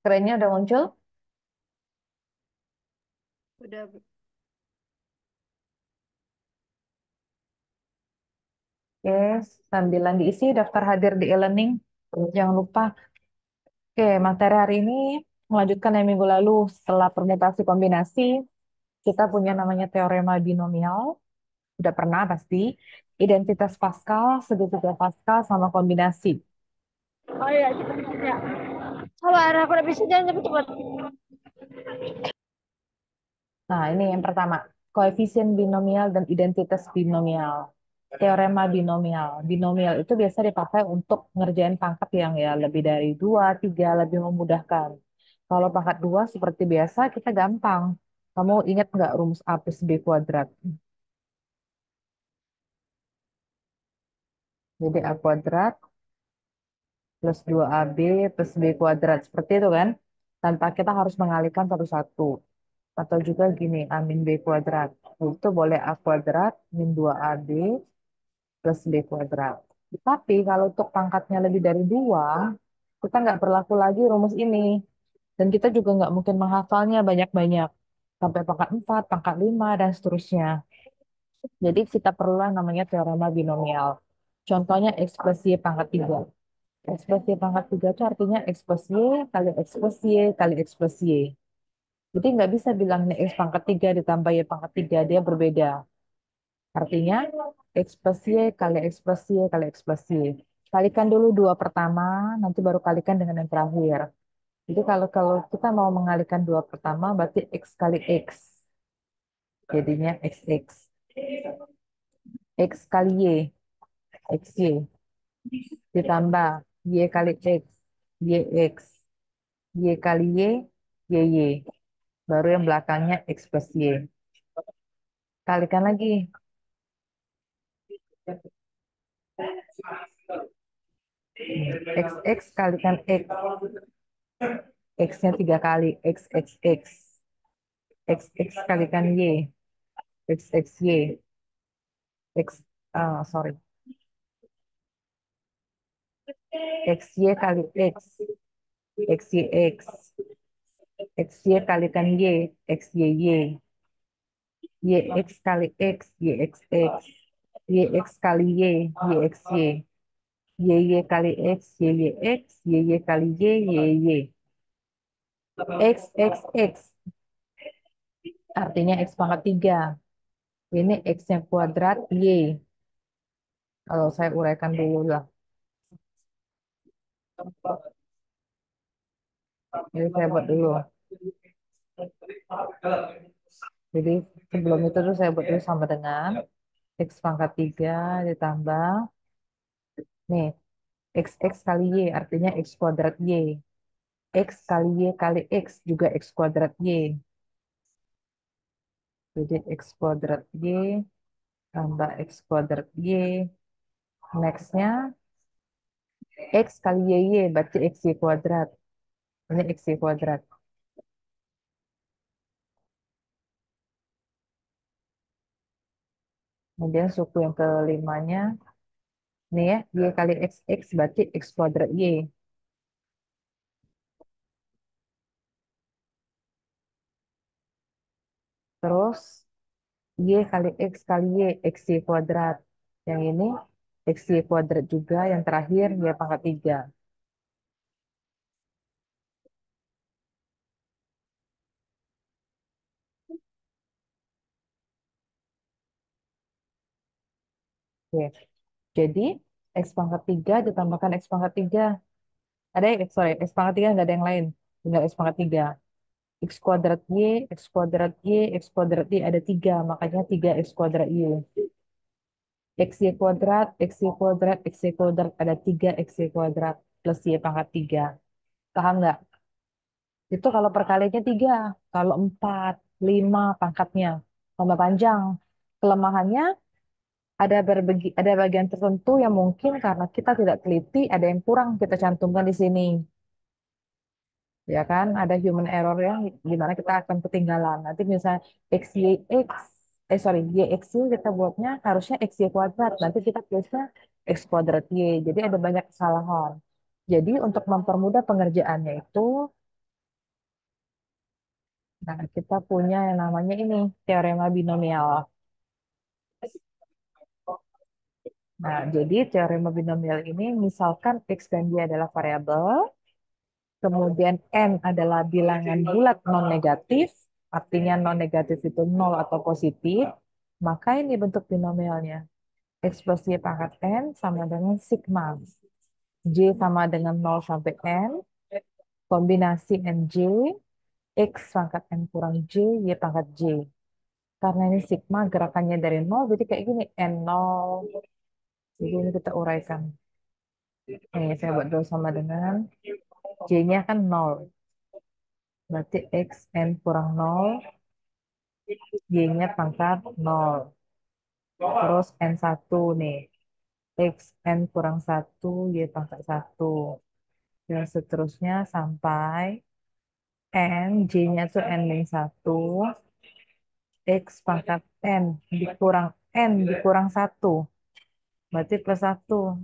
Kerennya udah muncul. Udah, Bu. Oke, sambilan diisi daftar hadir di e-learning. Jangan lupa. Oke, materi hari ini melanjutkan yang minggu lalu. Setelah permutasi kombinasi, kita punya namanya teorema binomial. Udah pernah pasti. Identitas Pascal, segitiga Pascal, sama kombinasi. Oh iya, cepet ya. Sabar, aku udah bisa jalan cepet-cepet. Nah, ini yang pertama. Koefisien binomial dan identitas binomial. Teorema binomial. Binomial itu biasa dipakai untuk ngerjain pangkat yang ya lebih dari 2, 3, lebih memudahkan. Kalau pangkat 2 seperti biasa kita gampang. Kamu ingat nggak rumus A plus B kuadrat? Jadi A kuadrat plus 2AB plus B kuadrat. Seperti itu kan? Tanpa kita harus mengalihkan satu-satu. Atau juga gini, A min B kuadrat. Itu boleh A kuadrat min 2AB plus B kuadrat. Tapi kalau untuk pangkatnya lebih dari 2, kita nggak berlaku lagi rumus ini. Dan kita juga nggak mungkin menghafalnya banyak-banyak. Sampai pangkat 4, pangkat 5, dan seterusnya. Jadi kita perlu yang namanya teorema binomial. Contohnya X plus Y pangkat 3. X plus Y pangkat 3 itu artinya X plus Y kali X plus Y kali X plus Y. Jadi nggak bisa bilang ini X pangkat 3 ditambah Y pangkat 3, dia berbeda. Artinya X plus Y kali X plus Y kali X plus Y. Kalikan dulu dua pertama, nanti baru kalikan dengan yang terakhir. Jadi kalau kalau kita mau mengalihkan dua pertama, berarti X kali X. Jadinya XX. X kali Y, XY. Ditambah Y kali X, YX. Y kali Y, YY. Baru yang belakangnya X plus Y. Kalikan lagi. XX kalikan X. X-nya 3 kali. XXX. XX kalikan Y. XXY. X, sorry. XY kali X. XYX. XY kalikan Y. XYY. YX kali X. YXX. YX kali Y. YXY. YY kali X. YYX. YY kali Y. YY. X, X, X. Artinya X pangkat 3. Ini X-nya kuadrat Y. Kalau saya uraikan dulu lah. Jadi saya buat dulu. Jadi sebelum itu tuh saya buat dulu sama dengan X pangkat 3 ditambah. Nih, XX kali Y artinya X kuadrat Y. X kali Y kali X juga X kuadrat Y. Jadi X kuadrat Y tambah X kuadrat Y. Next-nya X kali YY berarti XY kuadrat. Ini XY kuadrat. Kemudian suku yang kelimanya, nih ya, Y kali XX berarti X kuadrat Y. Terus Y kali X kali Y, XY kuadrat. Yang ini XY kuadrat juga, yang terakhir Y pangkat 3. Oke. Jadi X pangkat 3 ditambahkan X pangkat 3. Ada yang, sorry, X pangkat 3 nggak ada yang lain. Tinggal X pangkat 3. X kuadrat Y, X kuadrat Y, X kuadrat Y ada 3. Makanya 3 X kuadrat Y. XY kuadrat, XY kuadrat, XY kuadrat ada 3 XY kuadrat plus Y pangkat 3. Paham nggak? Itu kalau perkaliannya 3. Kalau 4, 5 pangkatnya. Tambah panjang. Kelemahannya ada bagian tertentu yang mungkin karena kita tidak teliti, ada yang kurang kita cantumkan di sini. Ya kan? Ada human error yang gimana kita akan ketinggalan. Nanti misalnya X, Y, X, sorry, Y, X, Y kita buatnya harusnya X, Y kuadrat. Nanti kita tulisnya X kuadrat Y. Jadi ada banyak kesalahan. Jadi untuk mempermudah pengerjaannya itu, Nah, kita punya yang namanya ini, teorema binomial. Nah, jadi teorema binomial ini misalkan X dan Y adalah variabel, kemudian N adalah bilangan bulat non-negatif, artinya non-negatif itu nol atau positif, maka ini bentuk binomialnya. X plus Y pangkat N sama dengan sigma. J sama dengan nol sampai N, kombinasi NJ, X pangkat N kurang J, Y pangkat J. Karena ini sigma gerakannya dari nol, jadi kayak gini, N0. Jadi ini kita uraikan. Saya buat dulu sama dengan J-nya kan nol. Berarti X N kurang nol, Y-nya pangkat nol. Terus N1 nih. X N kurang satu, Y pangkat satu. Dan seterusnya sampai N, J-nya tuh N-1, X pangkat N dikurang N dikurang satu. Berarti plus satu.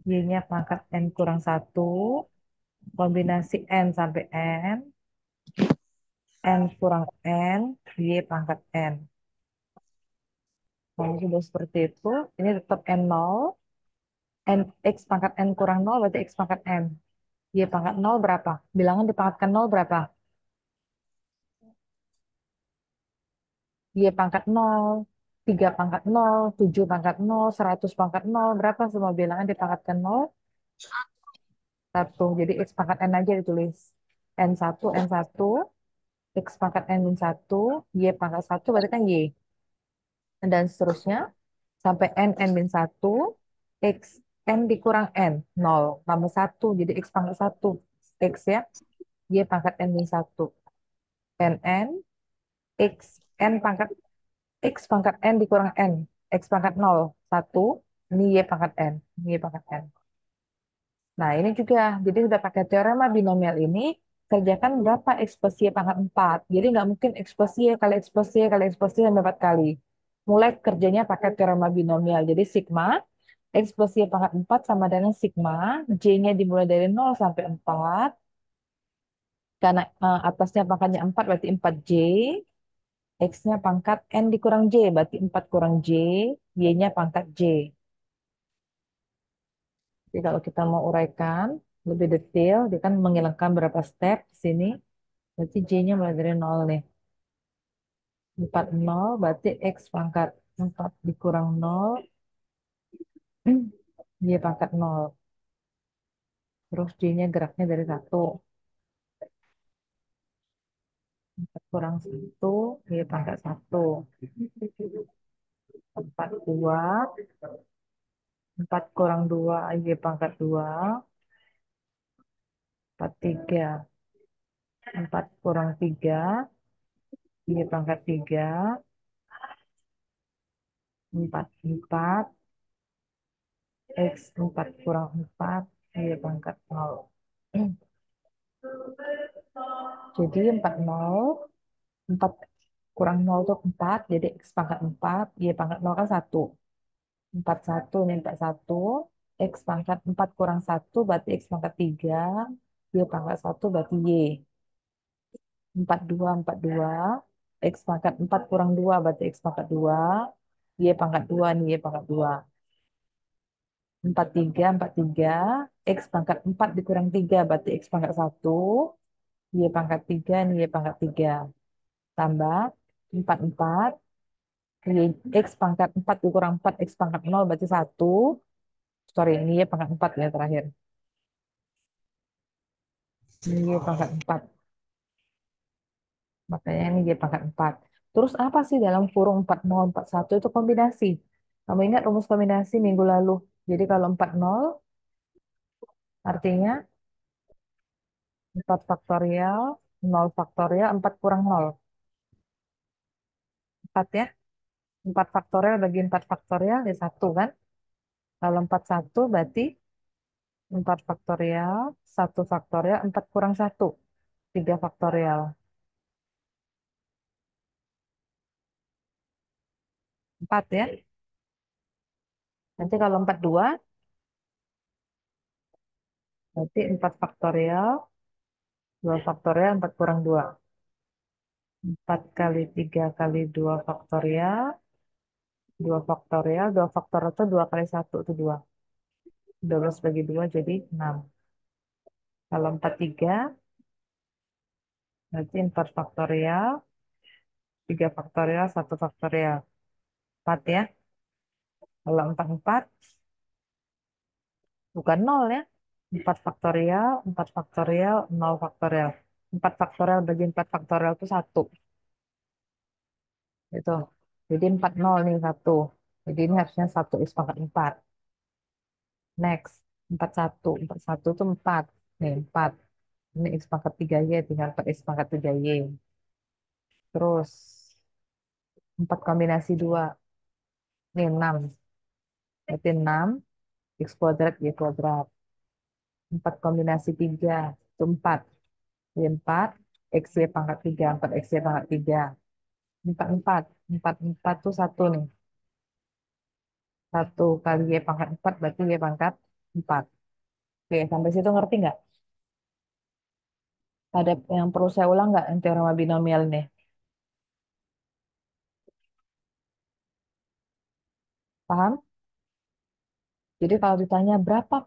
Y-nya pangkat N kurang satu. Kombinasi N sampai N. N kurang N. Y pangkat N. Kalau sudah seperti itu, ini tetap N0. N, X pangkat N kurang nol berarti X pangkat N. Y pangkat nol berapa? Bilangan dipangkatkan nol berapa? Y pangkat nol, 3 pangkat nol, 7 pangkat nol, 100 pangkat nol. Berapa semua bilangan dipangkatkan nol? Satu. Jadi X pangkat N aja ditulis. N1, N1, X pangkat N-1, Y pangkat satu berarti kan Y. Dan seterusnya sampai N-1, X N dikurang N, nol tambah satu jadi X pangkat satu. X ya, Y pangkat N-1. N, X, N pangkat X pangkat N dikurang N. X pangkat nol satu. Ini Y pangkat N. Y pangkat N. Nah, ini juga. Jadi sudah pakai teorema binomial ini, kerjakan berapa X plus Y pangkat 4. Jadi nggak mungkin X plus Y kali X plus Y kali X plus Y sampai 4 kali. Mulai kerjanya pakai teorema binomial. Jadi sigma X plus Y pangkat 4 sama dengan sigma. J-nya dimulai dari nol sampai 4. Karena atasnya pangkatnya 4 berarti 4J. X-nya pangkat N dikurang J, berarti 4 kurang J, Y-nya pangkat J. Jadi kalau kita mau uraikan lebih detail, dia kan menghilangkan berapa step di sini. Berarti J-nya mulai dari 0 nih. 4 0, berarti X pangkat 4 dikurang 0, Y pangkat 0. Terus J-nya geraknya dari 1. 4 kurang 1, Y pangkat 1. 4 2, 4 kurang 2, Y pangkat 2. 4 3, 4 kurang 3, Y pangkat 3. 4 4, X 4 kurang 4, Y pangkat 0. Jadi 40, 4 kurang 0 itu 4, jadi X pangkat 4, Y pangkat 0 kan 1. 41 ini 41, X pangkat 4 kurang 1 berarti X pangkat 3, Y pangkat 1 berarti Y. 42, X pangkat 4 kurang 2 berarti X pangkat 2, Y pangkat 2 ini Y pangkat 2. 43, X pangkat 4 dikurang 3 berarti X pangkat 1, Y pangkat 3 ini Y pangkat 3. Tambah 44, X pangkat 4 dikurang 4, X pangkat 0 berarti 1. Sorry, ini Y pangkat 4 ya terakhir. Ini Y pangkat 4. Makanya ini Y pangkat 4. Terus apa sih dalam kurung 40, 41 itu kombinasi? Kamu ingat rumus kombinasi minggu lalu? Jadi kalau 40 artinya 4 faktorial, 0 faktorial, 4 kurang 0. 4 ya. 4 faktorial bagi 4 faktorial ya 1 kan? Kalau 4 1 berarti 4 faktorial, 1 faktorial, 4 kurang 1, 3 faktorial. 4 ya. Nanti kalau 42 berarti 4 faktorial, 2 faktorial, 4 kurang 2. 4 kali 3 kali 2 faktorial. 2 faktorial. 2 faktorial itu 2 kali satu itu 2. 12 bagi 2 jadi 6. Kalau 4 3 berarti 4 faktorial. 3 faktorial, 1 faktorial. 4 ya. Kalau 4 4 bukan 0 ya. 4 faktorial, 4 faktorial, 0 faktorial. 4 faktorial bagi 4 faktorial itu 1. Itu. Jadi 4 0 nih 1. Jadi ini harusnya 1 X pangkat 4. Next. 4 1. 4 1 itu 4. Nih 4. Ini X pangkat 3Y tinggal ke X pangkat 3Y. Terus 4 kombinasi 2. Ini 6. Berarti 6 X kuadrat Y kuadrat. 4 kombinasi 3. Itu 4. Jadi 4 XY pangkat 3. 4 XY pangkat 3. 4 4. 4 4 itu 1 nih. 1 kali Y pangkat 4 berarti Y pangkat 4. Oke, sampai situ ngerti nggak? Ada yang perlu saya ulang nggak yang teorema binomial nih? Paham? Jadi kalau ditanya berapa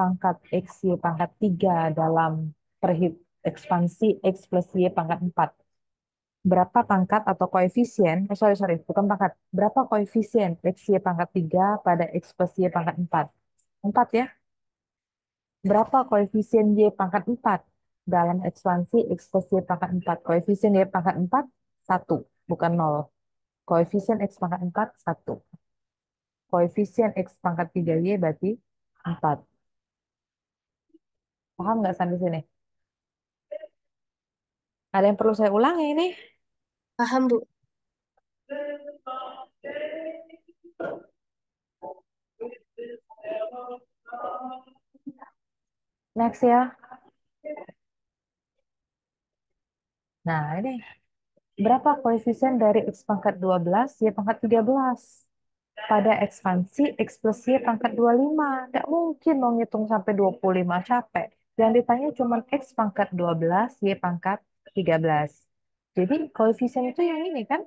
pangkat X Y pangkat 3 dalam perhit ekspansi X plus Y pangkat 4? Berapa pangkat atau koefisien, sorry, bukan pangkat. Berapa koefisien X Y pangkat 3 pada X plus Y pangkat 4? 4 ya. Berapa koefisien Y pangkat 4 dalam ekspansi X plus Y pangkat 4? Koefisien Y pangkat 4, 1, bukan 0. Koefisien X pangkat 4, 1. Koefisien X pangkat 3Y berarti 4. Paham nggak sampai sini? Ada yang perlu saya ulangi ini? Paham, Bu. Next ya. Nah, ini berapa koefisien dari X pangkat 12, Y pangkat 13? Pada ekspansi X plus Y pangkat 25. Nggak mungkin mau ngitung sampai 25, capek. Yang ditanya cuma X pangkat 12, Y pangkat 13. Jadi koefisien itu yang ini kan?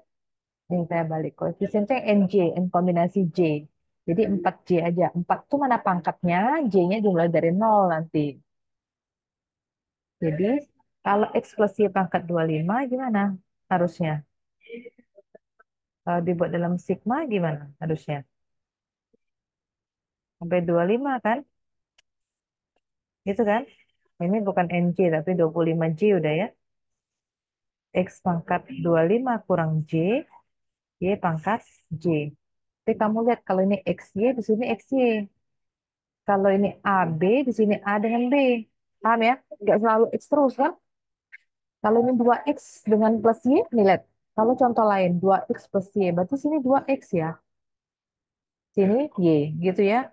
Ini saya balik. Koefisien itu yang NJ, N kombinasi J. Jadi 4J aja. 4 itu mana pangkatnya? J-nya jumlah dari 0 nanti. Jadi kalau X plus Y pangkat 25 gimana harusnya? Kalau dibuat dalam sigma gimana harusnya? Sampai 25 kan? Gitu kan? Ini bukan NJ tapi 25J udah ya. X pangkat 25 kurang J, Y pangkat J. Tapi kamu lihat kalau ini XY di sini XY. Kalau ini AB di sini A dengan B. Paham ya? Nggak selalu X terus kan? Kalau ini 2X dengan plus Y, nih lihat. Kalau contoh lain 2X plus Y, berarti sini 2X ya. Sini Y gitu ya.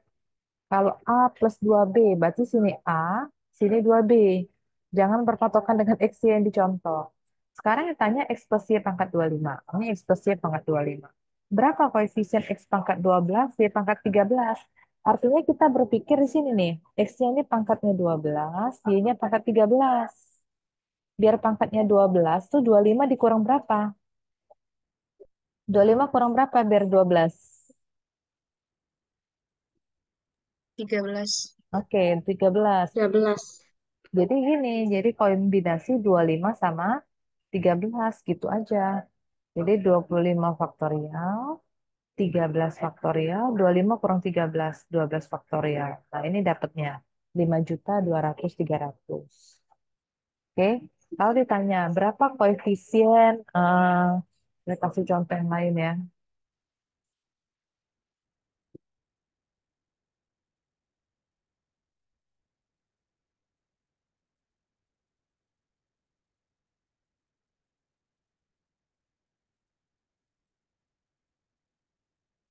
Kalau A plus 2B, berarti sini A, sini 2B. Jangan berpatokan dengan X Y yang dicontoh. Sekarang ditanya X plus Y pangkat 25. Ini X plus Y pangkat 25. Berapa koefisien X pangkat 12, Y pangkat 13? Artinya kita berpikir di sini nih, X-nya ini pangkatnya 12, Y-nya pangkat 13. Biar pangkatnya 12 tuh 25 dikurang berapa? 25 kurang berapa biar 12? 13. Oke, 13. 13. Jadi gini, jadi kombinasi 25 sama 13 gitu aja. Jadi 25 faktorial, 13 faktorial, 25 kurang 13, 12 faktorial. Nah, ini dapatnya 5.200.300. Oke, kalau ditanya berapa koefisien, saya kasih contoh yang lain ya.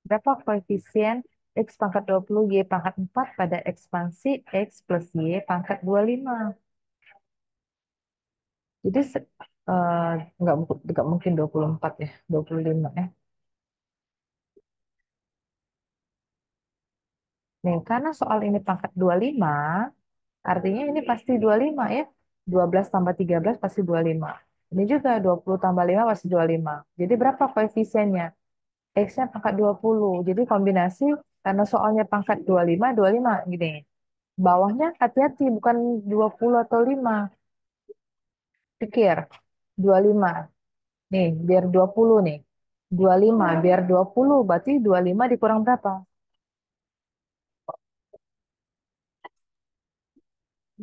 Berapa koefisien X pangkat 20 Y pangkat 4 pada ekspansi X plus Y pangkat 25? Jadi nggak mungkin 24 ya, 25 ya. Nih, karena soal ini pangkat 25, artinya ini pasti 25 ya. 12 tambah 13 pasti 25. Ini juga 20 tambah 5 pasti 25. Jadi berapa koefisiennya? X-nya pangkat 20. Jadi kombinasi karena soalnya pangkat 25 gini. Bawahnya hati-hati bukan 20 atau 5. Pikir 25. Nih, biar 20 nih. 25 biar 20 berarti 25 dikurang berapa?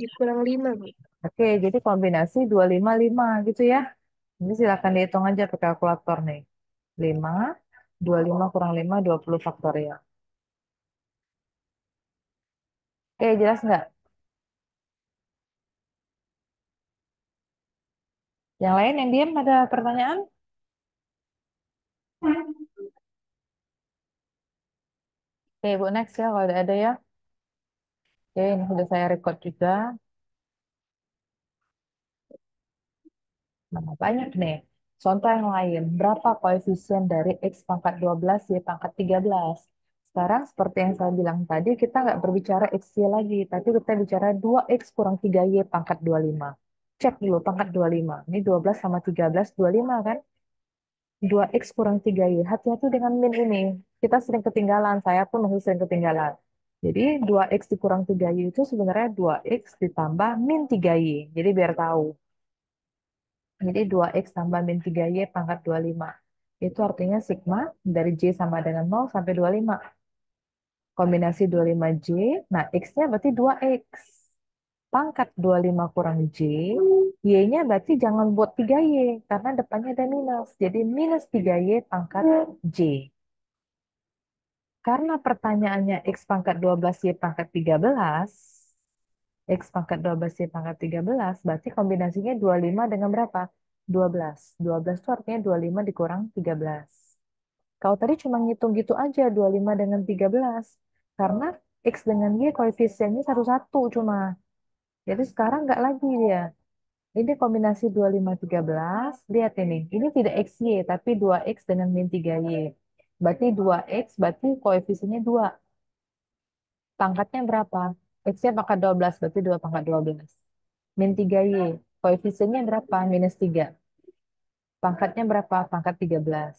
Dikurang 5, Bu. Oke, jadi kombinasi 25 5 gitu ya. Ini silakan dihitung aja pakai kalkulator nih. 5, 25 kurang 5, 20 faktorial. Oke, jelas nggak? Yang lain yang diam ada pertanyaan? Oke, Bu, next ya kalau ada ya. Oke, ini sudah saya record juga. Nah, banyak nih. Contoh yang lain, berapa koefisien dari X pangkat 12 Y pangkat 13? Sekarang seperti yang saya bilang tadi, kita nggak berbicara XY lagi, tapi kita bicara 2X kurang 3Y pangkat 25. Cek dulu pangkat 25. Ini 12 sama 13, 25 kan? 2X kurang 3Y. Hati-hati dengan min ini. Kita sering ketinggalan, saya pun masih sering ketinggalan. Jadi 2X dikurang 3Y itu sebenarnya 2X ditambah min 3Y. Jadi biar tahu. Jadi 2X tambah min 3Y pangkat 25. Itu artinya sigma dari J sama dengan 0 sampai 25. Kombinasi 25J, nah X-nya berarti 2X. Pangkat 25 kurang J, Y-nya berarti jangan buat 3Y, karena depannya ada minus. Jadi minus 3Y pangkat J. Karena pertanyaannya X pangkat 12 Y pangkat 13, X pangkat 12 Y pangkat 13, berarti kombinasinya 25 dengan berapa? 12. 12 itu artinya 25 dikurang 13. Kalau tadi cuma ngitung gitu aja, 25 dengan 13. Karena X dengan Y koefisiennya satu-satu cuma. Jadi sekarang nggak lagi dia. Ini kombinasi 25 13. Lihat ini. Ini tidak XY, tapi 2X dengan min 3Y. Berarti 2X, berarti koefisiennya 2. Pangkatnya berapa? X-nya pangkat 12, berarti 2 pangkat 12. Min 3Y. Koefisiennya berapa? Minus 3. Pangkatnya berapa? Pangkat 13.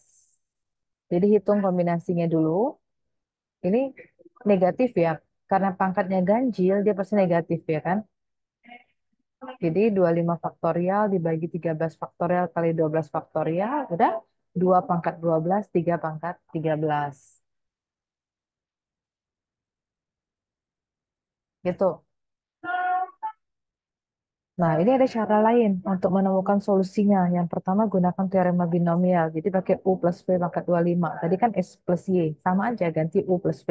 Jadi hitung kombinasinya dulu. Ini negatif ya. Karena pangkatnya ganjil, dia pasti negatif ya kan? Jadi 25 faktorial dibagi 13 faktorial kali 12 faktorial, udah 2 pangkat 12, 3 pangkat 13. Gitu. Nah, ini ada cara lain untuk menemukan solusinya. Yang pertama gunakan teorema binomial. Jadi pakai U plus V pangkat 25. Tadi kan S plus Y. Sama aja ganti U plus V.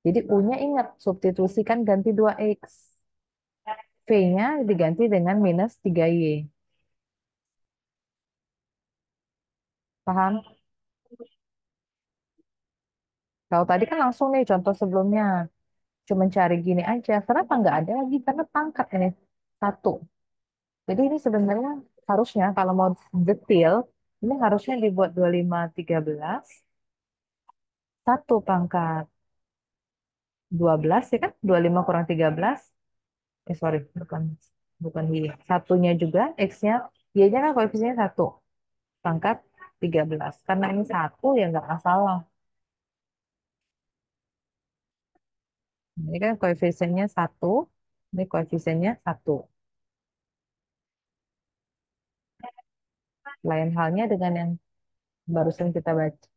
Jadi U-nya ingat, substitusikan ganti 2X. V-nya diganti dengan minus 3Y. Paham? Kalau tadi kan langsung nih contoh sebelumnya. Cuma cari gini aja. Kenapa nggak ada lagi? Karena pangkat ini. Satu. Jadi ini sebenarnya harusnya kalau mau detail, ini harusnya dibuat 25 13 satu pangkat 12 ya kan? 25 kurang 13. Sorry, bukan bukan Y. Satunya juga, X-nya, Y-nya kan koefisiennya satu pangkat 13. Karena ini satu ya nggak masalah. Ini kan koefisiennya satu, ini koefisiennya satu. Lain halnya dengan yang barusan kita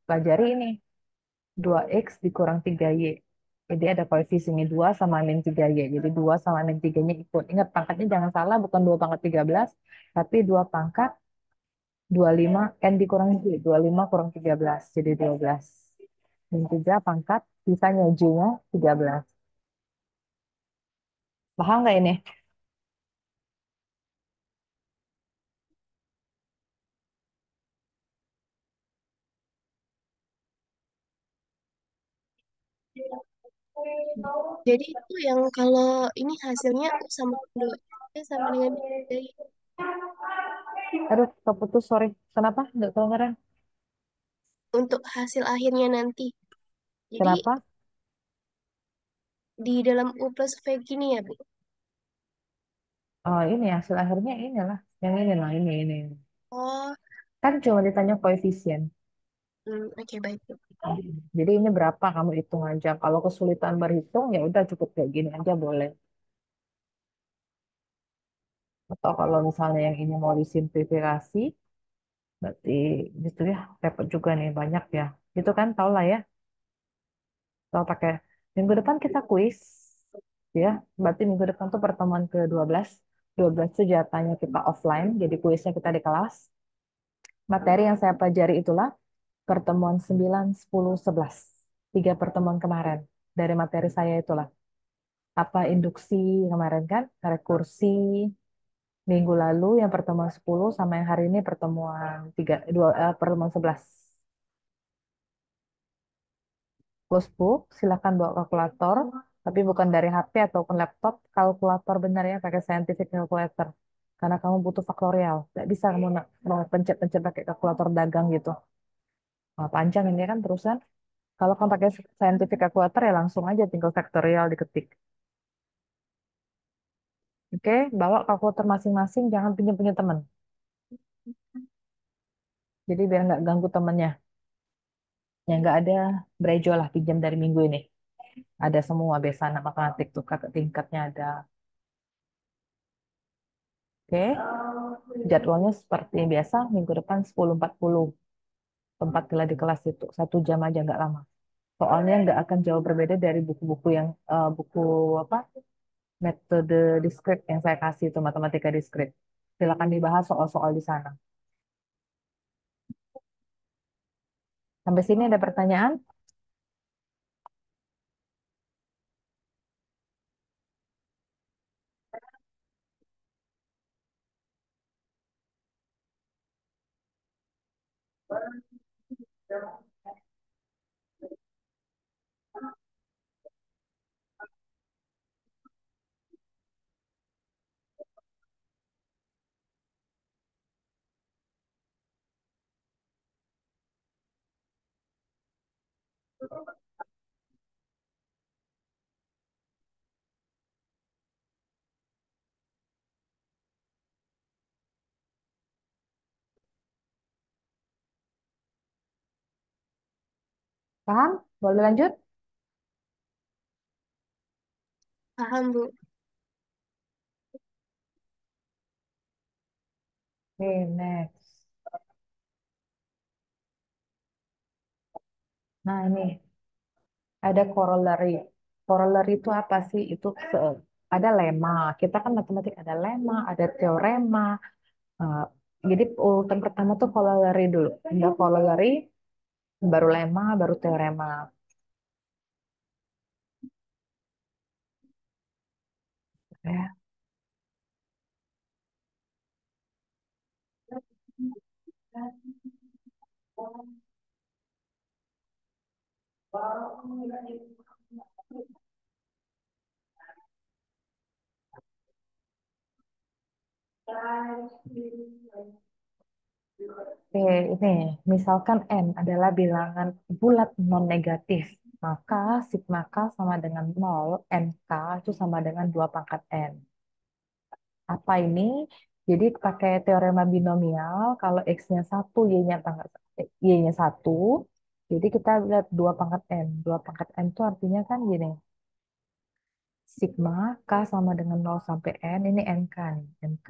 pelajari ini. 2X dikurang 3Y. Jadi ada koefisiennya 2 sama min 3Y. Jadi 2 sama min 3-nya ikut. Ingat pangkatnya jangan salah, bukan 2 pangkat 13, tapi 2 pangkat 25, N dikurang Y. 25 kurang 13, jadi 12. Min 3 pangkat, sisanya J-nya 13. Paham nggak ini? Jadi itu yang kalau ini hasilnya U sama 2 sama dengan 3. Aduh, keputus, sorry. Kenapa? Nggak kedengeran. Untuk hasil akhirnya nanti. Jadi Kenapa? di dalam U plus V gini ya, Bu. Oh, ini hasil akhirnya inilah. Yang ini lah, ini. Oh, Kan cuma ditanya koefisien. oke baik. Jadi ini berapa kamu hitung aja. Kalau kesulitan berhitung ya udah cukup kayak gini aja boleh. Atau kalau misalnya yang ini mau disimplifikasi, berarti gitu ya repot juga nih banyak ya. Itu kan tau lah ya. Kalau pakai minggu depan kita kuis ya. Berarti minggu depan tuh pertemuan ke-12. 12 itu jatahnya kita offline, jadi kuisnya kita di kelas. Materi yang saya pelajari itulah pertemuan 9, 10, 11. Tiga pertemuan kemarin. Dari materi saya itulah. Apa induksi kemarin kan, rekursi, minggu lalu yang pertemuan 10 sama yang hari ini pertemuan 3, pertemuan 11. Bosku, silakan bawa kalkulator, tapi bukan dari HP ataupun laptop, kalkulator benar ya, pakai scientific calculator. Karena kamu butuh faktorial. Tidak bisa kamu mau pencet-pencet pakai kalkulator dagang gitu. Nah, panjang ini kan terusan. Kalau kamu pakai scientific calculator ya langsung aja tinggal faktorial diketik. Oke, bawa kalkulator masing-masing, jangan pinjam punya teman. Jadi biar nggak ganggu temennya. Ya nggak ada brejo lah pinjam dari minggu ini. Ada semua biasa anak matematik tuh kakak tingkatnya ada. Oke, jadwalnya seperti biasa minggu depan 10.40 tempat gila di kelas itu 1 jam aja nggak lama. Soalnya nggak akan jauh berbeda dari buku-buku yang buku apa metode discrete yang saya kasih itu matematika discrete. Silakan dibahas soal-soal di sana. Sampai sini ada pertanyaan? Paham? Boleh lanjut? Paham, Bu. Oke, next. Nah, ini ada corollary. Corollary itu apa sih? Ada lemma. Kita kan matematik ada lemma, ada teorema. Eh, jadi urutan pertama tuh corollary dulu. Ada corollary, baru lemma, baru teorema. Ya. Oke, ini misalkan n adalah bilangan bulat non negatif, maka sigma k sama dengan 0, nk itu sama dengan 2 pangkat n. Apa ini? Jadi pakai teorema binomial, kalau x-nya 1, y-nya y-nya 1, jadi kita lihat 2 pangkat n. 2 pangkat n itu artinya kan gini, sigma k sama dengan 0 sampai n, ini nk nih, nk.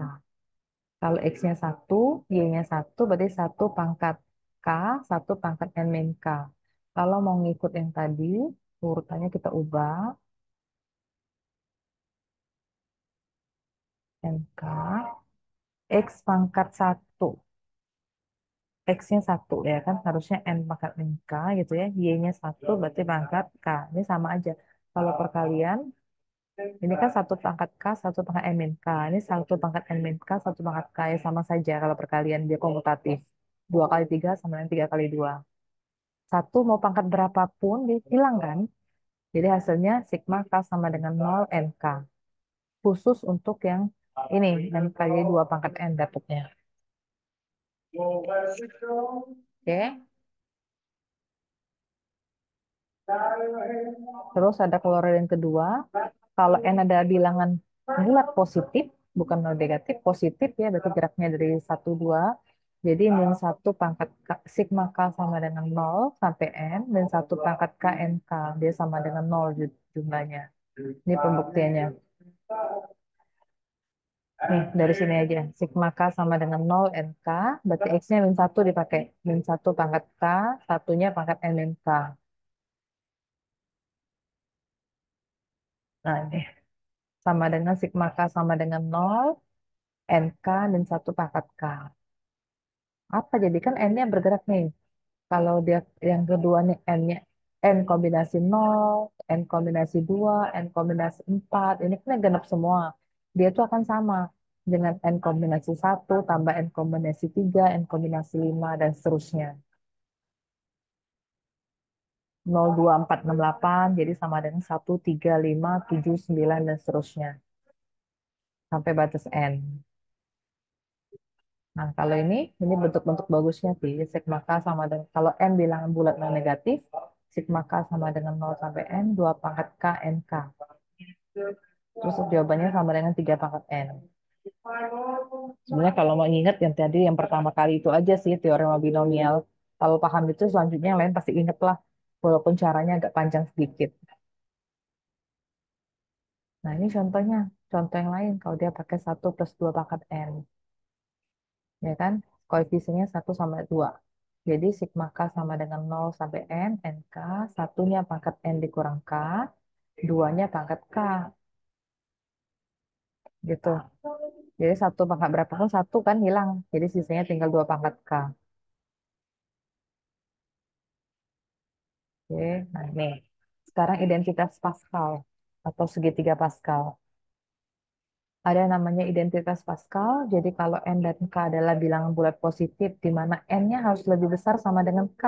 Kalau x-nya 1, y-nya 1, berarti 1 pangkat k, 1 pangkat n min k. Kalau mau ngikut yang tadi, urutannya kita ubah, nk, x pangkat 1. X-nya 1 ya kan, harusnya n pangkat min k gitu ya. Y-nya 1 berarti pangkat k. Ini sama aja. Kalau perkalian, ini kan 1 pangkat k, 1 pangkat n min k. Ini 1 pangkat n min k, 1 pangkat k. Ya sama saja kalau perkalian dia komutatif. 2 kali 3 sama dengan 3 kali 2. Satu mau pangkat berapapun dia hilang kan. Jadi hasilnya sigma K sama dengan 0 NK. Khusus untuk yang ini, dan kali 2 pangkat N dapatnya. Oke. Terus ada keluaran yang kedua. Kalau N ada bilangan bulat positif, bukan negatif, positif ya, berarti geraknya dari 1, 2. Jadi min satu pangkat K, sigma K sama dengan nol sampai N, min satu pangkat K N K, dia sama dengan nol jumlahnya. Ini pembuktiannya. Nih, dari sini aja. Sigma K sama dengan nol N K, berarti X-nya min satu dipakai. Min satu pangkat K, satunya pangkat N min K. Nah, ini sama dengan sigma K sama dengan nol N K min satu pangkat K. Apa jadi kan N-nya bergerak nih. Kalau dia yang kedua nih N-nya N kombinasi nol, N kombinasi 2, N kombinasi 4, ini kan genap semua. Dia tuh akan sama dengan N kombinasi satu tambah N kombinasi 3, N kombinasi 5 dan seterusnya. 0, 2, 4, 6, 8, jadi sama dengan 1, 3, 5, 7, 9, dan seterusnya. Sampai batas N. Nah, kalau ini bentuk-bentuk bagusnya sih. Sigma K sama dengan, kalau N bilangan bulat non negatif, sigma K sama dengan 0 sampai N, 2 pangkat K, N K. Terus jawabannya sama dengan 3 pangkat N. Sebenarnya kalau mau ingat yang tadi yang pertama kali itu aja sih teorema binomial. Kalau paham itu selanjutnya yang lain pasti inget lah. Walaupun caranya agak panjang sedikit. Nah, ini contohnya. Contoh yang lain kalau dia pakai 1 plus 2 pangkat N. Ya kan? Koefisiennya 1 sampai 2. Jadi sigma K sama dengan 0 sampai N, NK, satunya pangkat N dikurang K, duanya pangkat K, gitu. Jadi satu pangkat berapapun satu kan hilang. Jadi sisanya tinggal 2 pangkat K. Oke, nah ini. Sekarang identitas Pascal atau segitiga Pascal. Ada yang namanya identitas Pascal. Jadi kalau N dan K adalah bilangan bulat positif, di mana N-nya harus lebih besar sama dengan K.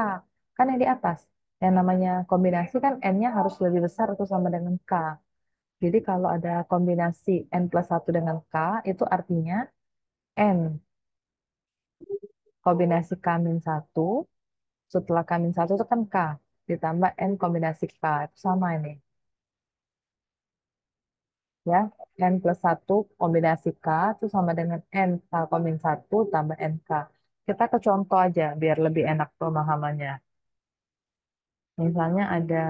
Kan yang di atas. Yang namanya kombinasi kan N-nya harus lebih besar atau sama dengan K. Jadi kalau ada kombinasi N plus satu dengan K, itu artinya N kombinasi K min 1, setelah K min 1 itu kan K, ditambah N kombinasi K, itu sama ini. Ya, N plus satu kombinasi K itu sama dengan N K kombin satu tambah NK. Kita ke contoh aja biar lebih enak pemahamannya. Misalnya ada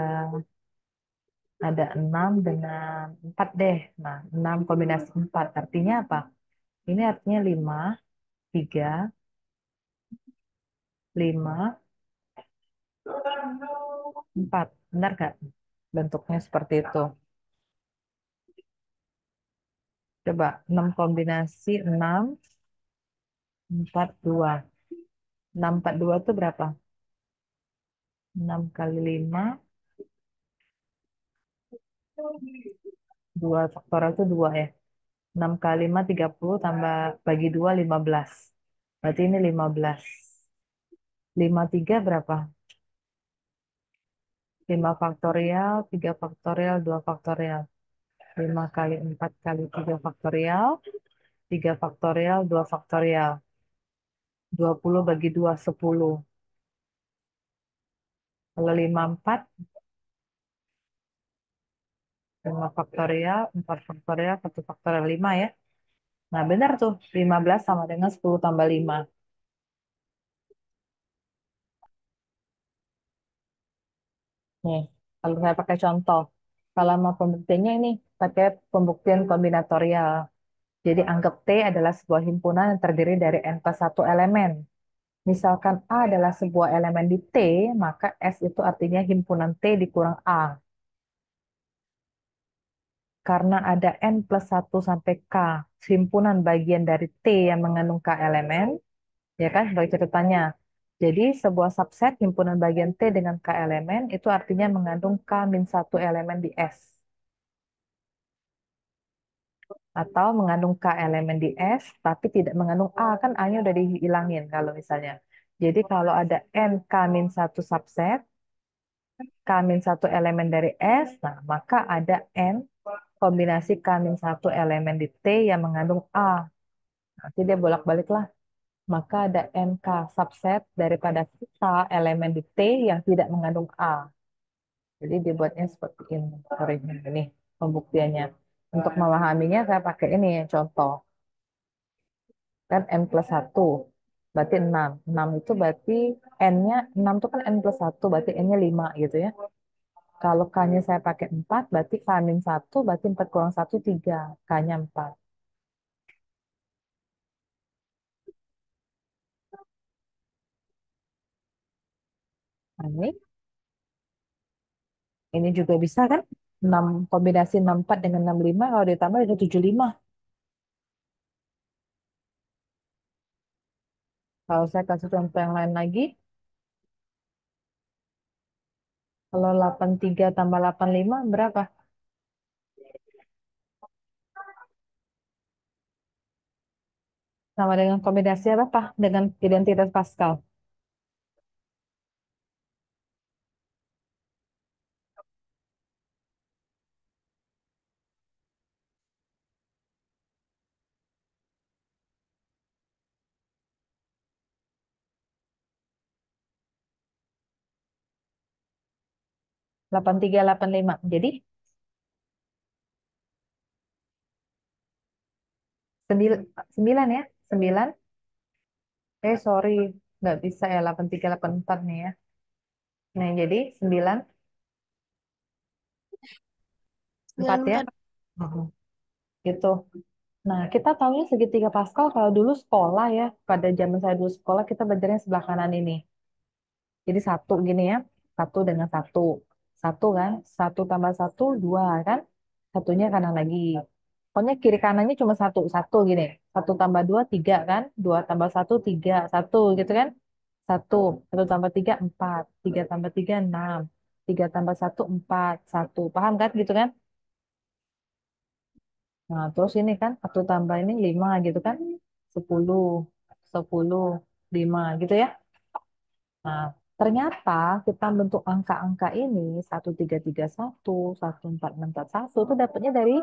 6 dengan 4 deh. Nah, 6 kombinasi 4 artinya apa? Ini artinya 5, 3, 5, 4. Benar nggak? Bentuknya seperti itu. Coba 6 kombinasi 6, 4, 2. 6, 4, 2 itu berapa? 6 kali 5, 2 faktorial itu 2 ya. 6 kali 5, 30 tambah bagi 2, 15. Berarti ini 15. 5, 3 berapa? 5 faktorial, 3 faktorial, 2 faktorial. 5 kali 4 kali 3 faktorial, 3 faktorial, 2 faktorial. 20 bagi 2, 10. Kalau 5, 4, 5 faktorial, 4 faktorial, 1 faktorial 5 ya. Nah, benar tuh. 15 sama dengan 10 tambah 5. Nih, kalau saya pakai contoh. Kalau mau pembuktiannya ini, pakai pembuktian kombinatorial. Jadi anggap T adalah sebuah himpunan yang terdiri dari N plus 1 elemen. Misalkan A adalah sebuah elemen di T, maka S itu artinya himpunan T dikurang A. Karena ada N plus 1 sampai K, himpunan bagian dari T yang mengandung K elemen, ya kan sebagai catatannya. Jadi sebuah subset himpunan bagian T dengan K elemen itu artinya mengandung K min 1 elemen di S. Atau mengandung K elemen di S, tapi tidak mengandung A, kan A-nya udah dihilangin kalau misalnya. Jadi kalau ada N K min 1 subset, K min 1 elemen dari S, nah maka ada N kombinasi K min 1 elemen di T yang mengandung A. Nanti dia bolak-balik lah. Maka ada NK subset daripada K elemen di T yang tidak mengandung A. Jadi dibuatnya seperti ini. Sorry, ini pembuktiannya. Untuk memahaminya saya pakai ini contoh. Kan N plus 1. berarti 6. 6 itu berarti N-nya, 6 itu kan N plus 1, berarti N-nya 5 gitu ya. Kalau K-nya saya pakai 4, berarti K-1, berarti 4 kurang 1, 3. K-nya 4. Nah, ini juga bisa kan? 6, kombinasi 64 dengan 65, kalau ditambah itu 75. Kalau saya kasih contoh yang lain lagi, kalau 83 tambah 85 berapa? Sama dengan kombinasi apa, Pak? Dengan identitas Pascal. 83, 85. Jadi 9 ya. 9. Sorry. Nggak bisa ya 83, 84 nih ya. Nah, jadi 9, 4 ya. 94. Mhm. Gitu. Nah, kita tahunya segitiga Pascal kalau dulu sekolah ya. Pada zaman saya dulu sekolah, kita belajarnya sebelah kanan ini. Jadi satu gini ya. Satu dengan satu. Satu kan. Satu tambah satu, dua kan. Satunya kanan lagi. Pokoknya kiri kanannya cuma satu. Satu gini. Satu tambah dua, tiga kan. Dua tambah satu, tiga. Satu gitu kan. Satu. Satu tambah tiga, empat. Tiga tambah tiga, enam. Tiga tambah satu, empat. Satu. Paham kan gitu kan? Nah, terus ini kan satu tambah ini lima gitu kan. 10, 10, 5 gitu ya. Nah, ternyata kita bentuk angka-angka ini 1331, 1461 itu dapatnya dari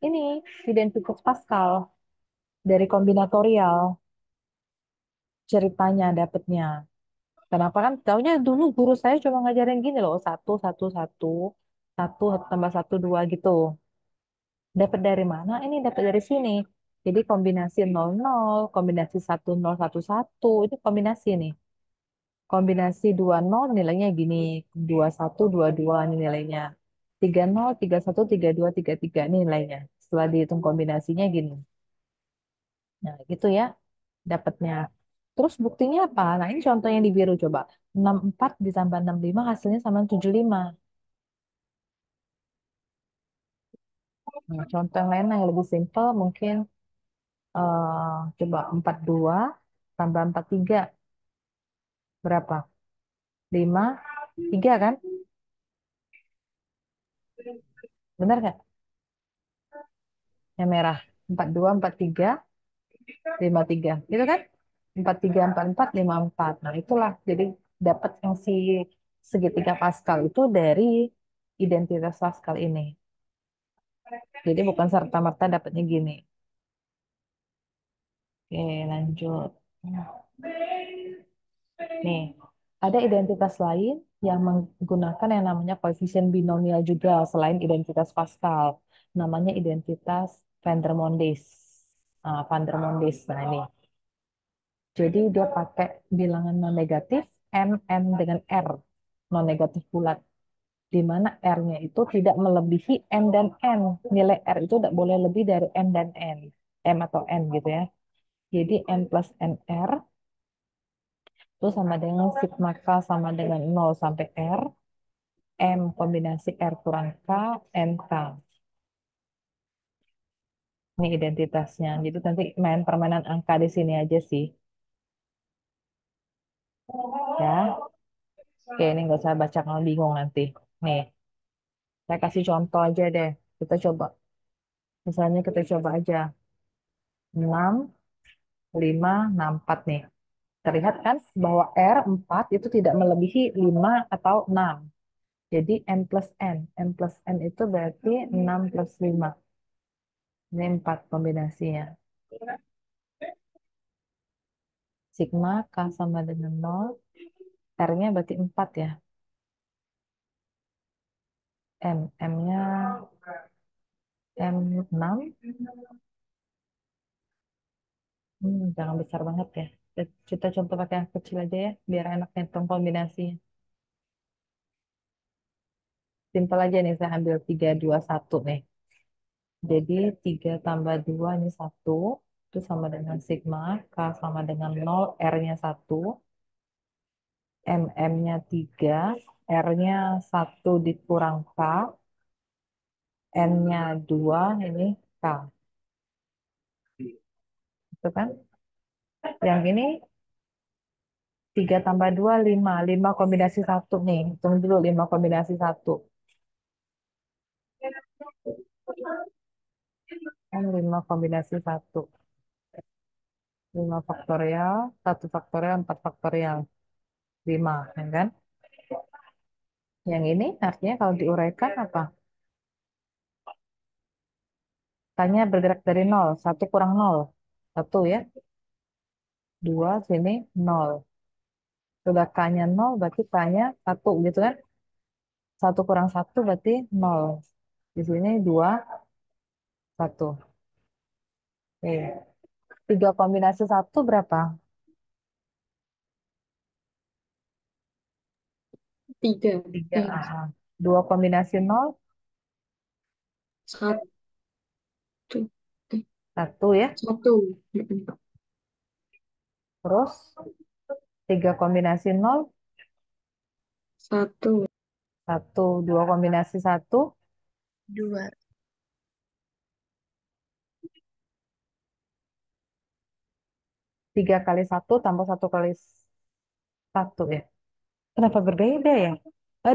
ini identitas Pascal, dari kombinatorial ceritanya dapatnya. Kenapa kan? Taunya dulu guru saya cuma ngajarin gini loh, satu, satu, satu, satu tambah satu, dua gitu. Dapat dari mana? Ini dapat dari sini. Jadi kombinasi 00, kombinasi 1011 itu kombinasi nih. Kombinasi 20 nilainya gini, 2122 ini nilainya. 30, 31, 32, 33 ini nilainya. Setelah dihitung kombinasinya gini. Nah, gitu ya dapatnya. Terus buktinya apa? Nah, ini contohnya di biru coba. 64 ditambah 65 hasilnya sama 75. Nah, contoh yang lain yang lebih simpel mungkin coba 42 tambah 43 berapa? 5, 3 kan? Benar nggak? Yang merah. 42, 43, 53. Gitu kan? 43, 44, 54. Nah, itulah. Jadi dapat yang si segitiga Pascal itu dari identitas Pascal ini. Jadi bukan serta-merta dapatnya gini. Oke, lanjut. Nih, ada identitas lain yang menggunakan yang namanya koefisien binomial juga selain identitas Pascal. Namanya identitas Vandermonde. Nah, Vandermonde. Nah, ini. Jadi dia pakai bilangan non negatif M, N dengan R. Non negatif bulat. Di mana R-nya itu tidak melebihi M dan N. Nilai R itu tidak boleh lebih dari M dan N. M atau N gitu ya. Jadi M plus NR itu sama dengan sigma K sama dengan 0 sampai R. M kombinasi R kurang K, N K. Ini identitasnya. Jadi nanti main permainan angka di sini aja sih. Ya, oke ini nggak usah baca kalau bingung nanti. Nih, saya kasih contoh aja deh. Kita coba. Misalnya kita coba aja. 6, 5, 6, 4 nih. Terlihat kan bahwa R 4 itu tidak melebihi 5 atau 6. Jadi N plus N. N plus N itu berarti 6 plus 5. Ini 4 kombinasinya. Sigma K sama dengan 0. R-nya berarti 4 ya. M-nya M6. Jangan besar banget ya. Kita contoh pakai yang kecil aja ya, biar enak ngitung kombinasinya. Simpel aja nih, saya ambil 3 2 1 nih. Jadi 3 tambah 2 ini 1, itu sama dengan sigma, K sama dengan 0, R-nya 1, MM-nya 3, R-nya 1 dikurang K, N-nya 2, ini K. Itu kan? Yang ini 3 tambah 2 5, 5 kombinasi 1 nih. Hitung dulu 5 kombinasi 1. Kan 5 kombinasi 1. 5 faktorial, 1 faktorial, 4 faktorial. 5, ya kan? Yang ini artinya kalau diuraikan apa? Tanya bergerak dari nol, satu kurang nol, satu ya, dua sini nol. Sudah K-nya nol, berarti K-nya satu gitu kan? Satu kurang satu berarti nol. Di sini dua, satu. Oke. Tiga kombinasi satu berapa? 3. Tiga. Dua kombinasi nol, Satu. Eh, satu ya. Satu. Mm-mm. Terus tiga kombinasi nol, Satu. satu. Dua kombinasi satu, Dua. tiga kali satu tambah satu kali satu ya. Kenapa berbeda ya?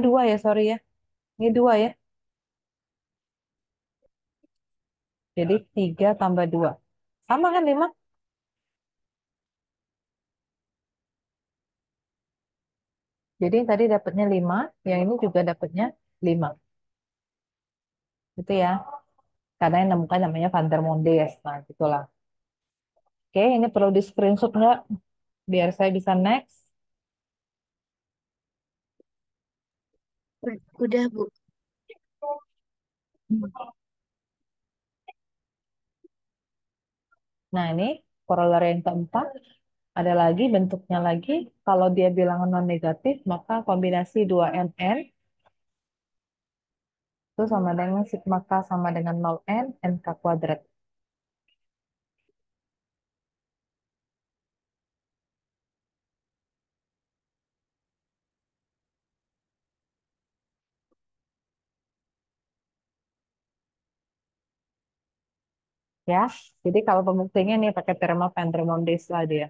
Dua ya, sorry ya. Ini dua ya. Jadi 3 tambah 2. Sama kan 5? Jadi yang tadi dapatnya 5, yang ini juga dapatnya 5. Gitu ya. Karena yang nemukan namanya Van der Mondes. Nah, gitulah. Oke, ini perlu di screenshot nggak? Biar saya bisa next. Udah, Bu. Nah, ini corollary yang keempat. Ada lagi bentuknya lagi. Kalau dia bilangan non negatif, maka kombinasi 2NN itu sama dengan sigma K sama dengan 0N, NK kuadrat. Ya, jadi kalau pembuktiannya nih pakai teorema Van der Mondes lah dia.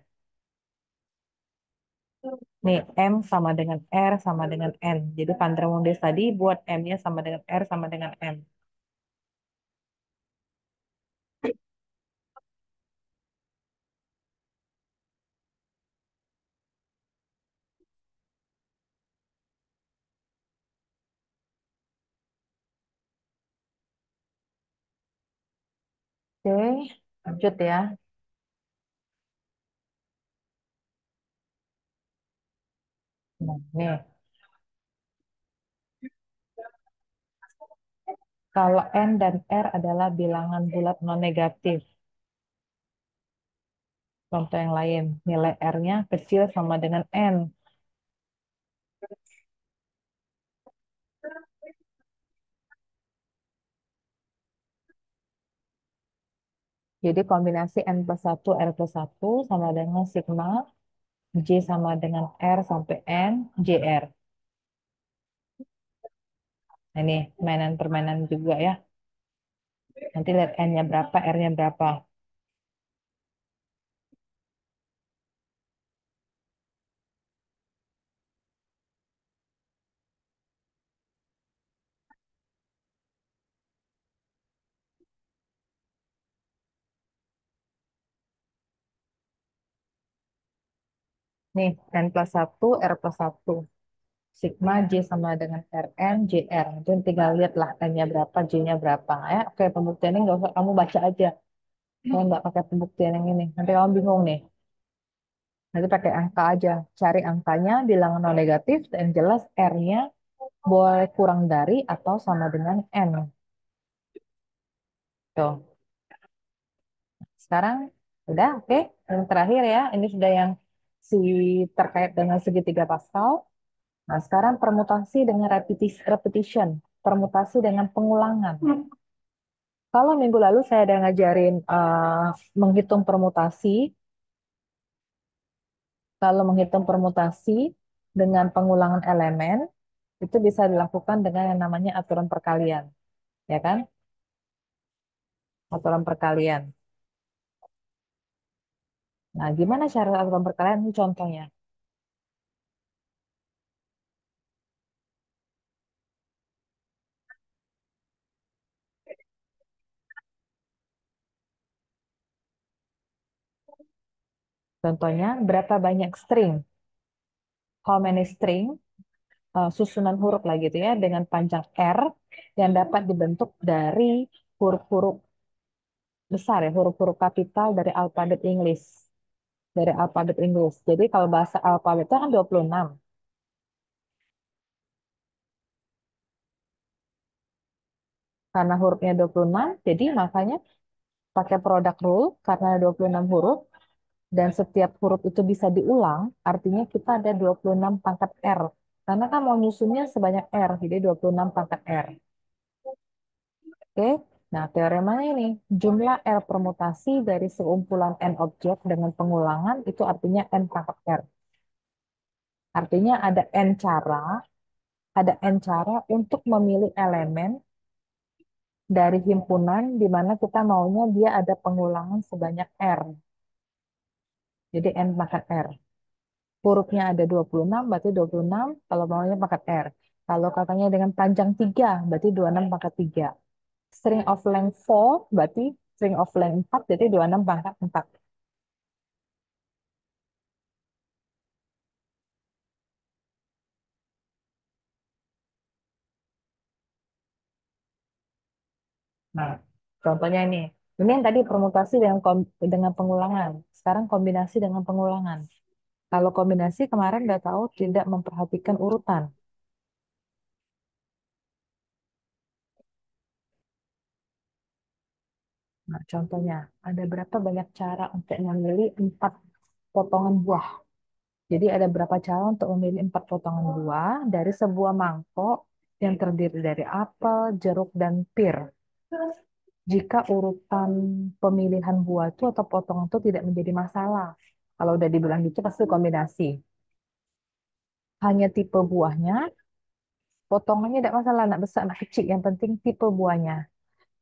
Nih, M sama dengan R sama dengan N. Jadi Van der Mondes tadi buat M-nya sama dengan R sama dengan N. Oke, lanjut ya. Nah, nih, kalau N dan R adalah bilangan bulat non negatif. Contoh yang lain, nilai R-nya kecil sama dengan N. Jadi kombinasi N plus 1, R plus 1 sama dengan sigma J sama dengan R sampai N, JR. Nah, ini mainan permainan juga ya. Nanti lihat N-nya berapa, R-nya berapa. Nih, N plus 1, R plus 1. Sigma J sama dengan Rn, JR. Itu tinggal lihat lah N-nya berapa, J-nya berapa. Ya, oke, pembuktian ini nggak usah kamu baca aja. Saya nggak pakai pembuktian yang ini. Nanti kamu bingung nih. Nanti pakai angka aja. Cari angkanya, bilangan non negatif, dan jelas R-nya boleh kurang dari atau sama dengan N. Tuh. Sekarang udah, oke. Yang terakhir ya. Ini sudah yang si terkait dengan segitiga Pascal. Nah, sekarang permutasi dengan repetition, permutasi dengan pengulangan. Kalau minggu lalu saya ada ngajarin menghitung permutasi, kalau menghitung permutasi dengan pengulangan elemen, itu bisa dilakukan dengan yang namanya aturan perkalian, ya kan? Aturan perkalian. Nah, gimana cara aturan perkalian? Ini contohnya. Contohnya, berapa banyak string? How many string? Susunan huruf lah gitu ya, dengan panjang R yang dapat dibentuk dari huruf-huruf besar ya, huruf-huruf kapital dari alfabet Inggris. Dari alfabet Inggris. Jadi kalau bahasa alfabetnya kan 26. Karena hurufnya 26, jadi makanya pakai product rule karena ada 26 huruf dan setiap huruf itu bisa diulang, artinya kita ada 26 pangkat R. Karena kan mau nyusunnya sebanyak R, jadi 26 pangkat R. Oke, nah teoremanya ini, jumlah R permutasi dari sekumpulan N objek dengan pengulangan itu artinya N pangkat R. Artinya ada N cara untuk memilih elemen dari himpunan di mana kita maunya dia ada pengulangan sebanyak R. Jadi N pangkat R. Hurufnya ada 26, berarti 26 kalau maunya pangkat R. Kalau katanya dengan panjang 3, berarti 26 pangkat 3. String of length 4, berarti string of length 4, berarti 26 pangkat 4. Nah, contohnya ini. Ini yang tadi permutasi dengan pengulangan. Sekarang kombinasi dengan pengulangan. Kalau kombinasi kemarin udah tahu tidak memperhatikan urutan. Nah, contohnya, ada berapa banyak cara untuk memilih 4 potongan buah. Jadi ada berapa cara untuk memilih 4 potongan buah dari sebuah mangkok yang terdiri dari apel, jeruk, dan pir. Jika urutan pemilihan buah itu atau potongan itu tidak menjadi masalah. Kalau udah dibilang gitu pasti kombinasi. Hanya tipe buahnya, potongannya tidak masalah, anak besar, anak kecil. Yang penting tipe buahnya.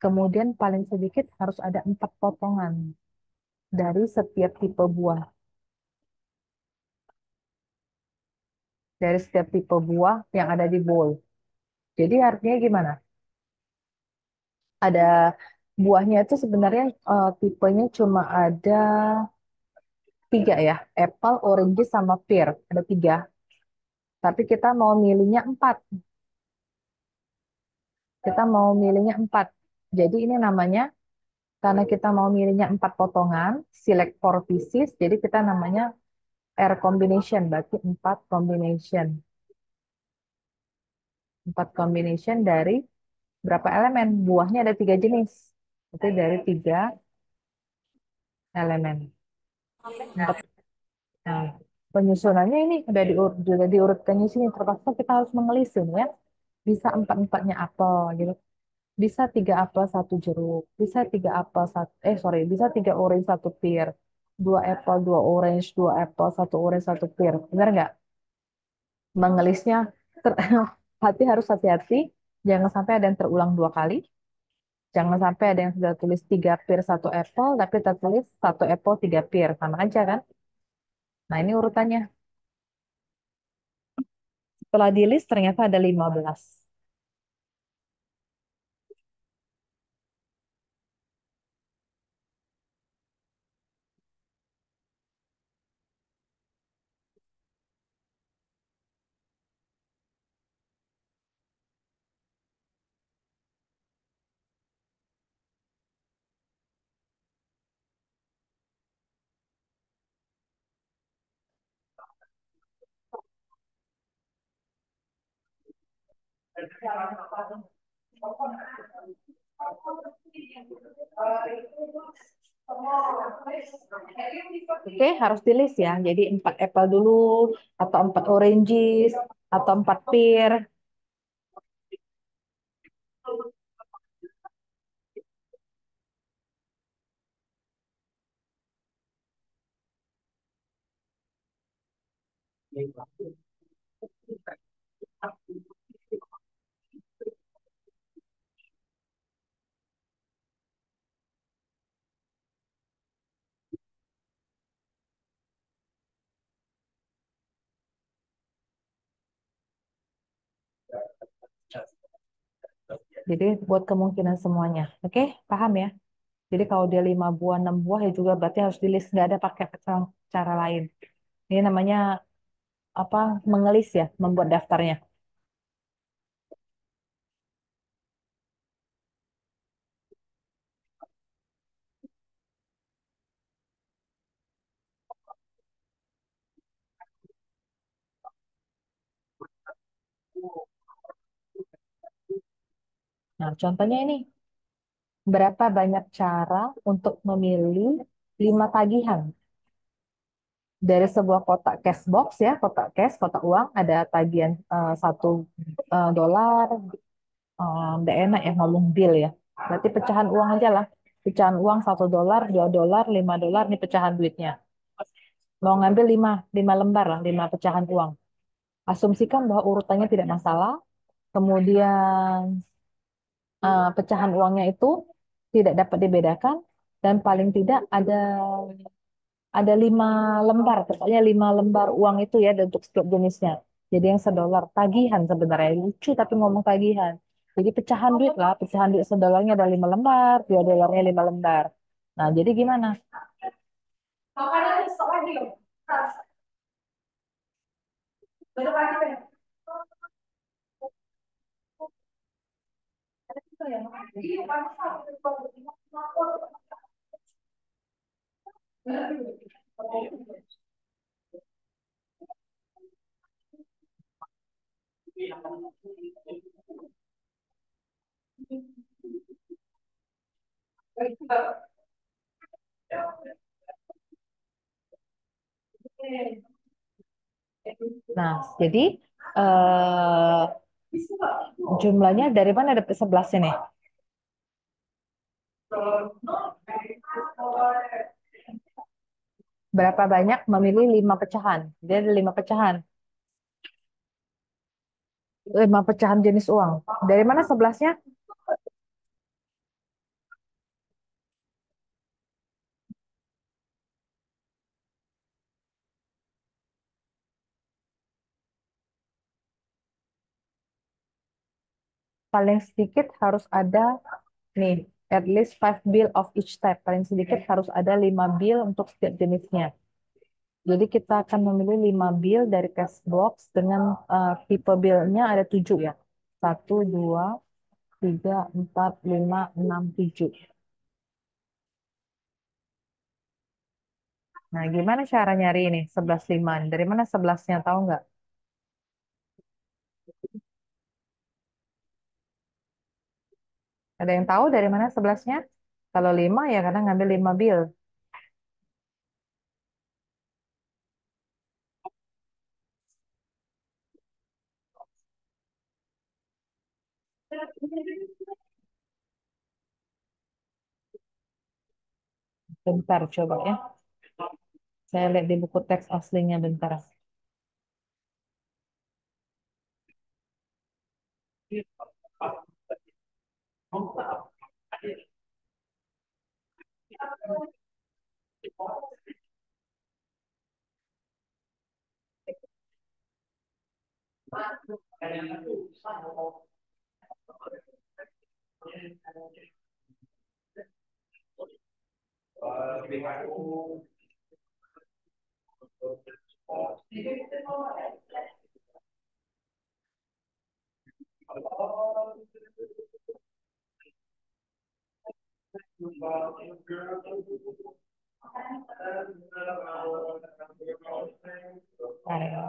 Kemudian paling sedikit harus ada 4 potongan dari setiap tipe buah. Dari setiap tipe buah yang ada di bowl. Jadi artinya gimana? Ada buahnya itu sebenarnya tipenya cuma ada 3 ya. Apple, orange, sama pear. Ada 3. Tapi kita mau milihnya 4. Kita mau milihnya 4. Jadi ini namanya, karena kita mau milihnya 4 potongan, select four pieces, jadi kita namanya R combination, berarti 4 combination. 4 combination dari berapa elemen? Buahnya ada 3 jenis. Itu dari 3 elemen. Empat. Nah, penyusunannya ini udah diurutkannya sini. Terpaksa kita harus mengelisih ya. Bisa empat-empatnya apel gitu. Bisa 3 apel, 1 jeruk. Bisa 3 apel, sorry. Bisa 3 orange, 1 pear. 2 apel, 2 orange, 2 apel, 1 orange, 1 pear. Benar nggak? Mengelisnya, ter- harus hati-hati. Jangan sampai ada yang terulang 2 kali. Jangan sampai ada yang sudah tulis 3 pear, 1 apple, tapi tertulis 1 apple, 3 pear. Sama aja kan? Nah, ini urutannya. Setelah di list ternyata ada 15. Oke, harus di list ya. Jadi 4 apple dulu, atau 4 oranges, atau 4 pear. Jadi buat kemungkinan semuanya. Oke, paham ya? Jadi kalau dia 5 buah, 6 buah ya juga berarti harus di list. Nggak ada pakai cara lain. Ini namanya apa? Mengelis ya, membuat daftarnya. Nah, contohnya ini. Berapa banyak cara untuk memilih 5 tagihan? Dari sebuah kotak cash box ya, kotak cash, kotak uang, ada tagihan $1, nggak enak ya ngomong bill ya. Berarti pecahan uang aja lah. Pecahan uang $1, $2, $5, ini pecahan duitnya. Mau ngambil 5 lembar lah, 5 pecahan uang. Asumsikan bahwa urutannya tidak masalah. Kemudian pecahan uangnya itu tidak dapat dibedakan. Dan paling tidak ada 5 lembar, pokoknya 5 lembar uang itu ya untuk setiap jenisnya. Jadi yang $1 tagihan sebenarnya lucu tapi ngomong tagihan. Jadi pecahan duit lah, pecahan duit $1 ada 5 lembar, $2 5 lembar. Nah, jadi gimana? Nah, jadi eh, jumlahnya dari mana dapat 11 ini? Berapa banyak memilih 5 pecahan? Dia ada 5 pecahan. 5 pecahan jenis uang. Dari mana 11-nya? Paling sedikit harus ada nih, at least 5 bill of each type. Paling sedikit harus ada 5 bill untuk setiap jenisnya. Jadi kita akan memilih 5 bill dari cash box dengan tipe billnya ada 7 ya. 1, 2, 3, 4, 5, 6, 7. Nah, gimana cara nyari ini 11 5? Dari mana 11-nya tahu nggak? Ada yang tahu dari mana 11-nya? Kalau 5 ya karena ngambil 5 bill. Bentar coba ya. Saya lihat di buku teks aslinya bentar. Bentar ya.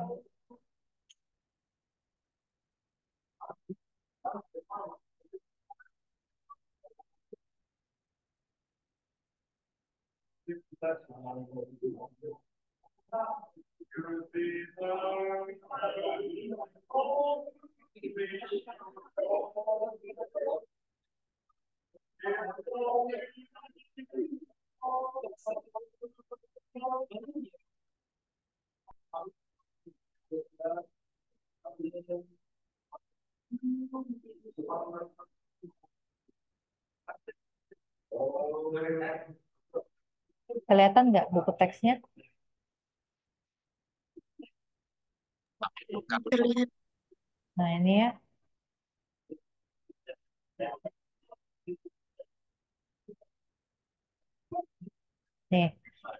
Kelihatan nggak buku teksnya? Terlihat. Nah, ini ya. Nih,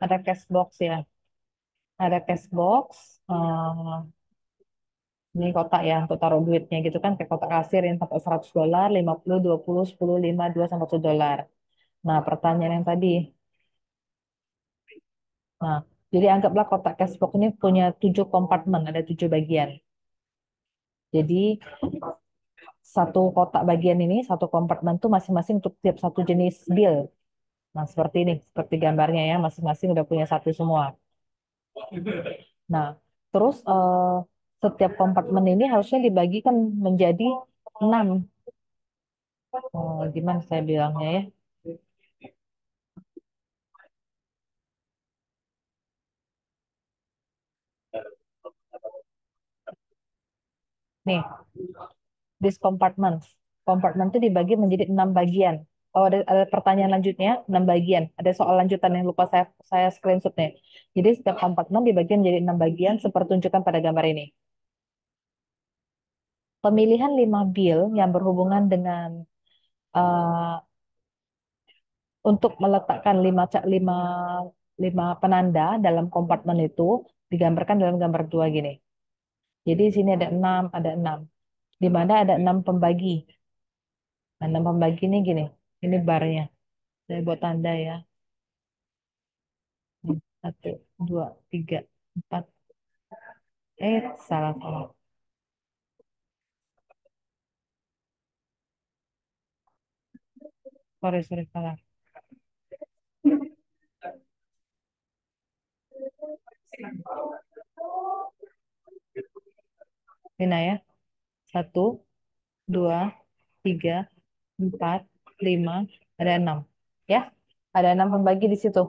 ada cash box ya. Ada cash box. Ini kotak ya untuk taruh duitnya gitu kan. Kayak kotak kasir yang tempat $100, 50, 20, 10, 5, 2, sama $1. Nah, pertanyaan yang tadi. Nah, jadi anggaplah kotak cash box ini punya 7 kompartemen, ada 7 bagian. Jadi satu kotak bagian ini, satu kompartemen tuh masing-masing untuk tiap satu jenis bill. Nah, seperti ini, seperti gambarnya ya, masing-masing udah punya satu semua. Nah, terus setiap kompartemen ini harusnya dibagikan menjadi 6. Gimana saya bilangnya ya? Nih, this compartment. Kompartemen itu dibagi menjadi 6 bagian. Oh, ada pertanyaan lanjutnya, 6 bagian. Ada soal lanjutan yang lupa saya screenshot nih. Jadi setiap kompartemen dibagi menjadi 6 bagian seperti tunjukkan pada gambar ini. Pemilihan 5 bill yang berhubungan dengan eh, untuk meletakkan 5 penanda dalam kompartemen itu digambarkan dalam gambar 2 gini. Jadi di sini ada 6, ada 6. Di mana ada 6 pembagi. Nah, 6 pembagi ini gini. Ini barnya. Saya buat tanda ya. Satu, dua, tiga, empat. Salah, salah. Sorry, sorry, salah. Ini ya. Satu, dua, tiga, empat, lima, ada 6. Ya, ada 6 pembagi di situ.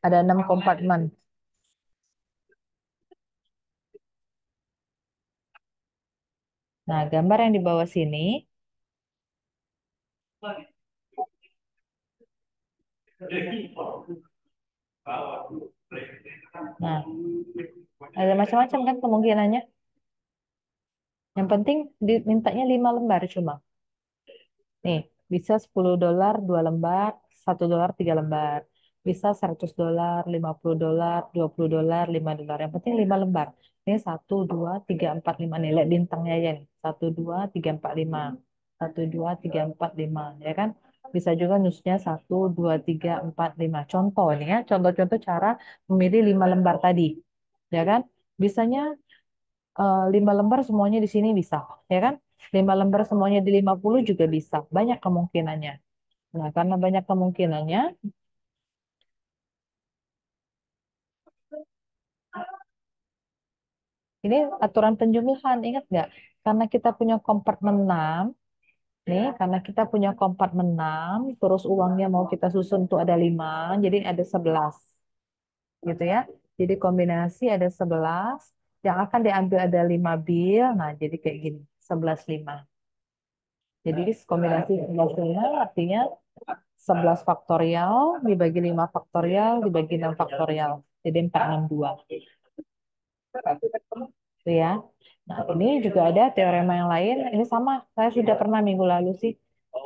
Ada 6 kompartemen. Nah, gambar yang di bawah sini. Nah, ada macam-macam kan kemungkinannya. Yang penting dimintanya 5 lembar cuma. Nih, bisa $10 2 lembar, $1 3 lembar. Bisa $100, $50, $20, $5. Yang penting 5 lembar. Ini 1, 2, 3, 4, 5 nih. Lihat bintangnya aja nih. 1, 2, 3, 4, 5. 1, 2, 3, 4, 5. Ya kan? Bisa juga nusnya 1, 2, 3, 4, 5. Contoh nih ya. Contoh-contoh cara memilih 5 lembar tadi. Ya kan? Bisanya 5 lembar semuanya di sini bisa, ya kan? 5 lembar semuanya di 50 juga bisa. Banyak kemungkinannya. Nah, karena banyak kemungkinannya, ini aturan penjumlahan, ingat nggak? Karena kita punya kompartemen 6, nih, karena kita punya kompartemen 6, terus uangnya mau kita susun tuh ada 5, jadi ada 11, gitu ya. Jadi kombinasi ada 11, yang akan diambil ada 5 bil, nah jadi kayak gini, 11 5. Jadi kombinasi 11 5 artinya 11 faktorial dibagi 5 faktorial dibagi 6 faktorial. Jadi 462. Itu ya. Nah, ini juga ada teorema yang lain. Ini sama. Saya sudah pernah minggu lalu sih.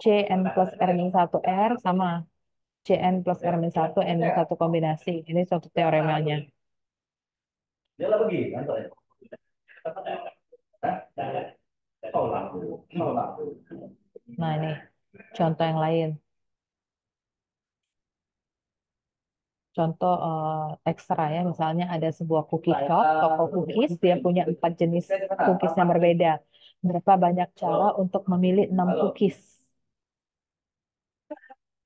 Cn plus R min 1 R sama. Cn plus R min 1 N min 1 kombinasi. Ini suatu teoremanya. Nah, ini contoh yang lain. Contoh ekstra ya, misalnya ada sebuah cookie shop, toko cookies, dia punya 4 jenis cookies yang berbeda. Berapa banyak cara untuk memilih 6 cookies?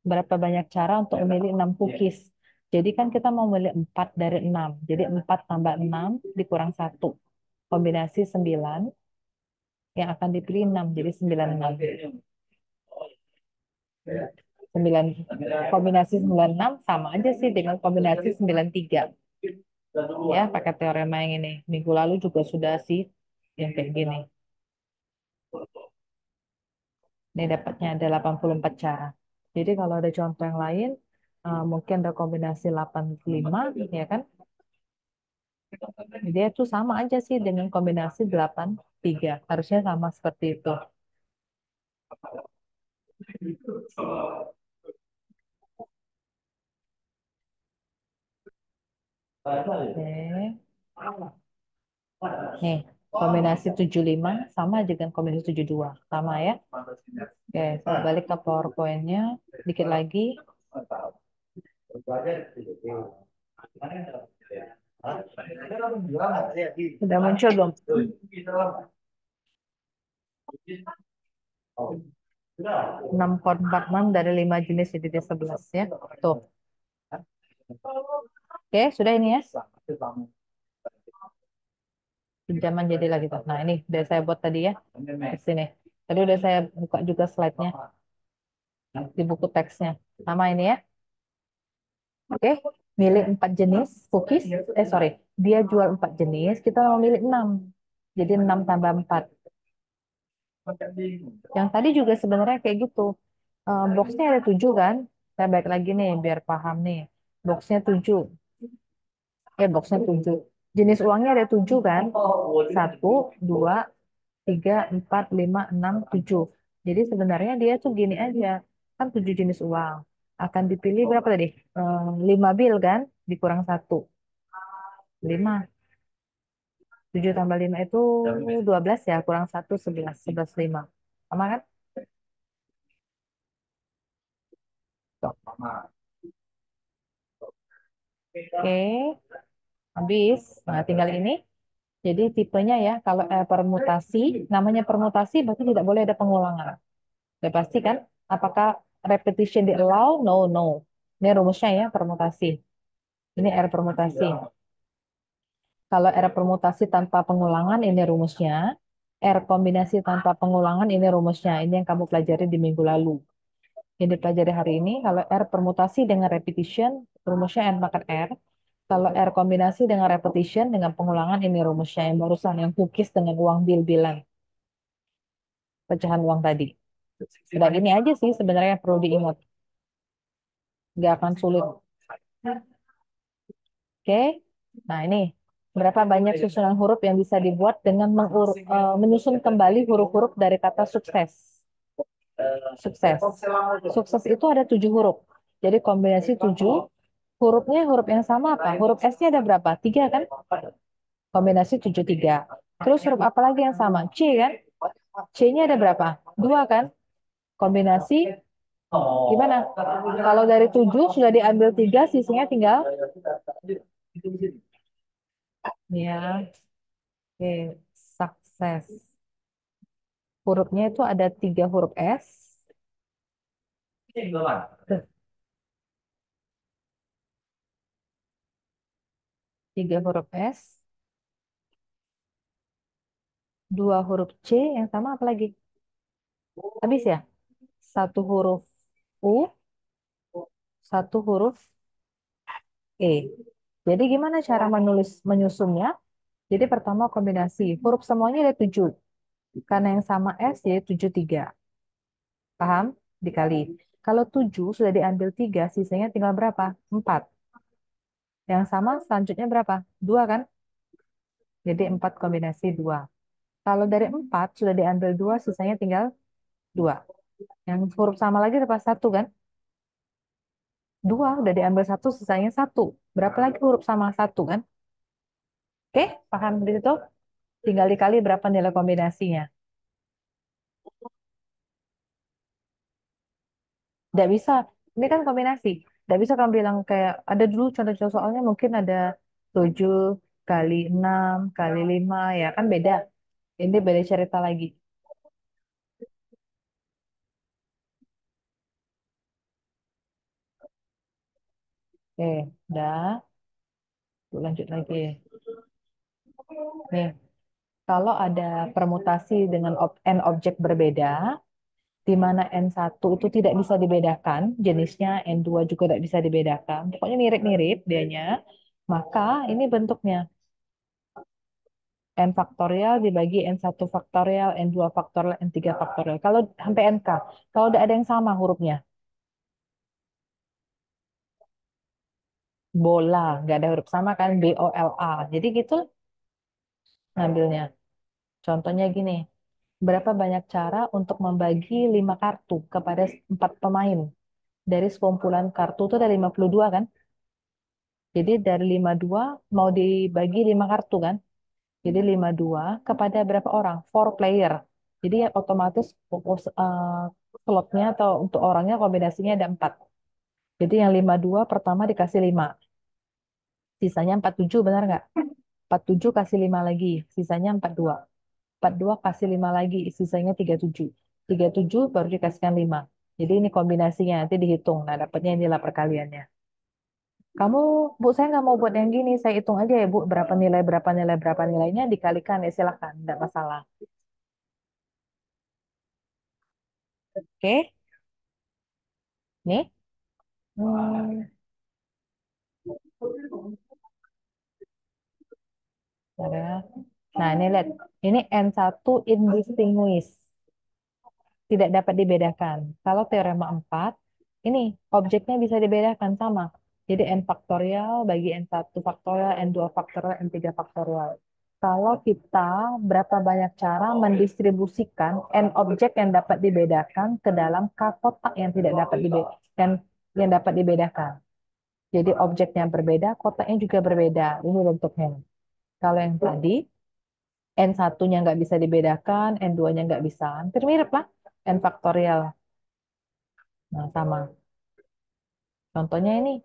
Berapa banyak cara untuk memilih 6 cookies. Jadi kan kita mau memilih 4 dari 6. Jadi 4 tambah 6 dikurang satu. Kombinasi 9 yang akan dipilih 6. Jadi 96. 9. Kombinasi 96 sama aja sih dengan kombinasi 93. Ya, pakai teorema yang ini. Minggu lalu juga sudah sih yang kayak gini. Ini dapatnya ada 84 cara. Jadi kalau ada contoh yang lain, mungkin ada kombinasi 85, ya kan? Dia tuh sama aja sih dengan kombinasi 83. Harusnya sama seperti itu. Oke. Nih, kombinasi 75 sama aja dengan kombinasi 72. Sama ya. Oke, saya balik ke PowerPoint-nya. Dikit lagi. Sudah muncul belum? 6,46 dari 5 jenis jadi dia 11 ya. Tuh. Oke, sudah ini ya. Pinjaman jadi lagi tuh. Nah, ini udah saya buat tadi ya. Di sini. Tadi udah saya buka juga slide-nya di buku teksnya. Sama ini ya. Oke, milih 4 jenis cookies. Sorry. Dia jual 4 jenis, kita mau milih 6. Jadi 6 tambah 4. Yang tadi juga sebenarnya kayak gitu. Boxnya ada 7 kan? Saya balik lagi nih biar paham nih. Boxnya 7. Boxnya 7. Jenis uangnya ada 7 kan? Satu, 2, 3, 4, 5, 6, 7. Jadi sebenarnya dia tuh gini aja. Kan 7 jenis uang. Akan dipilih berapa tadi? 5 bil kan? Dikurang satu. 5. 7 tambah 5 itu 12 ya. Kurang satu 11. 11, 5. Sama kan? Tuh. Oke. Habis. Nah, tinggal ini. Jadi tipenya ya, kalau permutasi, namanya permutasi berarti tidak boleh ada pengulangan. Udah pasti kan? Apakah repetition di allow? No, no. Ini rumusnya ya, permutasi. Ini R permutasi. Kalau R permutasi tanpa pengulangan, ini rumusnya. R kombinasi tanpa pengulangan, ini rumusnya. Ini yang kamu pelajari di minggu lalu. Yang dipelajari hari ini, kalau R permutasi dengan repetition, rumusnya N pangkat R. Kalau R kombinasi dengan repetition, dengan pengulangan, ini rumusnya yang barusan, yang cookies dengan uang bil-bilan, pecahan uang tadi. Udah ini aja sih sebenarnya yang perlu diingat. Nggak akan sulit. Oke, nah ini berapa banyak susunan huruf yang bisa dibuat dengan menyusun kembali huruf-huruf dari kata sukses. Sukses. Sukses itu ada 7 huruf. Jadi kombinasi 7, hurufnya huruf yang sama apa? Huruf S-nya ada berapa? 3 kan? Kombinasi 7 3. Terus huruf apa lagi yang sama? C kan? C-nya ada berapa? 2 kan? Kombinasi gimana? Kalau dari 7 sudah diambil 3, sisinya tinggal ya. Oke, sukses. Hurufnya itu ada 3 huruf S, 3 huruf S, 2 huruf C, yang sama apa lagi? Habis ya? Satu huruf U, satu huruf E. Jadi gimana cara menyusunnya? Jadi pertama kombinasi. Huruf semuanya ada 7. Karena yang sama S jadi 7 3. Paham? Dikali. Kalau 7 sudah diambil 3, sisanya tinggal berapa? 4. Yang sama selanjutnya berapa? 2 kan? Jadi 4 kombinasi 2. Kalau dari 4 sudah diambil 2, sisanya tinggal 2. Yang huruf sama lagi dapat 1 kan? 2 udah diambil 1, sisanya 1. Berapa lagi huruf sama 1 kan? Oke, paham di situ? Tinggal dikali berapa nilai kombinasinya. Tidak bisa. Ini kan kombinasi. Tidak bisa kamu bilang kayak, ada dulu contoh-contoh soalnya mungkin ada 7 kali 6 kali 5, ya kan beda. Ini beda cerita lagi. Oke, udah. Yuk, lanjut lagi. Nih, kalau ada permutasi dengan n objek berbeda, di mana N1 itu tidak bisa dibedakan, jenisnya N2 juga tidak bisa dibedakan, pokoknya mirip-mirip dianya, maka ini bentuknya N faktorial dibagi N1 faktorial, N2 faktorial, N3 faktorial. Kalau sampai NK, kalau tidak ada yang sama hurufnya, bola, nggak ada huruf sama kan, BOLA. Jadi gitu ngambilnya. Contohnya gini, berapa banyak cara untuk membagi 5 kartu kepada 4 pemain? Dari sekumpulan kartu itu ada 52 kan? Jadi dari 52 mau dibagi 5 kartu kan? Jadi 52 kepada berapa orang? 4 player. Jadi ya otomatis slotnya atau untuk orangnya kombinasinya ada 4. Jadi yang 52 pertama dikasih 5. Sisanya 47 benar nggak? 47 kasih 5 lagi. Sisanya 42. 42 kasih 5 lagi. Sisanya 37. 37 baru dikasihkan 5. Jadi ini kombinasinya. Nanti dihitung. Nah dapatnya inilah perkaliannya. Kamu, Bu, saya nggak mau buat yang gini. Saya hitung aja ya, Bu. Berapa nilainya dikalikan. Ya silahkan. Nggak masalah. Oke. Nih. Hmm, bentar ya. Nah, ini lihat. Ini N1 indistinguished. Tidak dapat dibedakan. Kalau teorema 4, ini objeknya bisa dibedakan sama. Jadi N faktorial bagi N1 faktorial, N2 faktorial, N3 faktorial. Kalau kita berapa banyak cara mendistribusikan N objek yang dapat dibedakan ke dalam K kotak yang tidak dapat dibedakan, yang dapat dibedakan. Jadi objeknya berbeda, kotaknya juga berbeda. Ini bentuknya. Kalau yang tadi, N1-nya nggak bisa dibedakan, N2-nya nggak bisa. Hampir mirip lah, N faktorial. Nah, sama. Contohnya ini,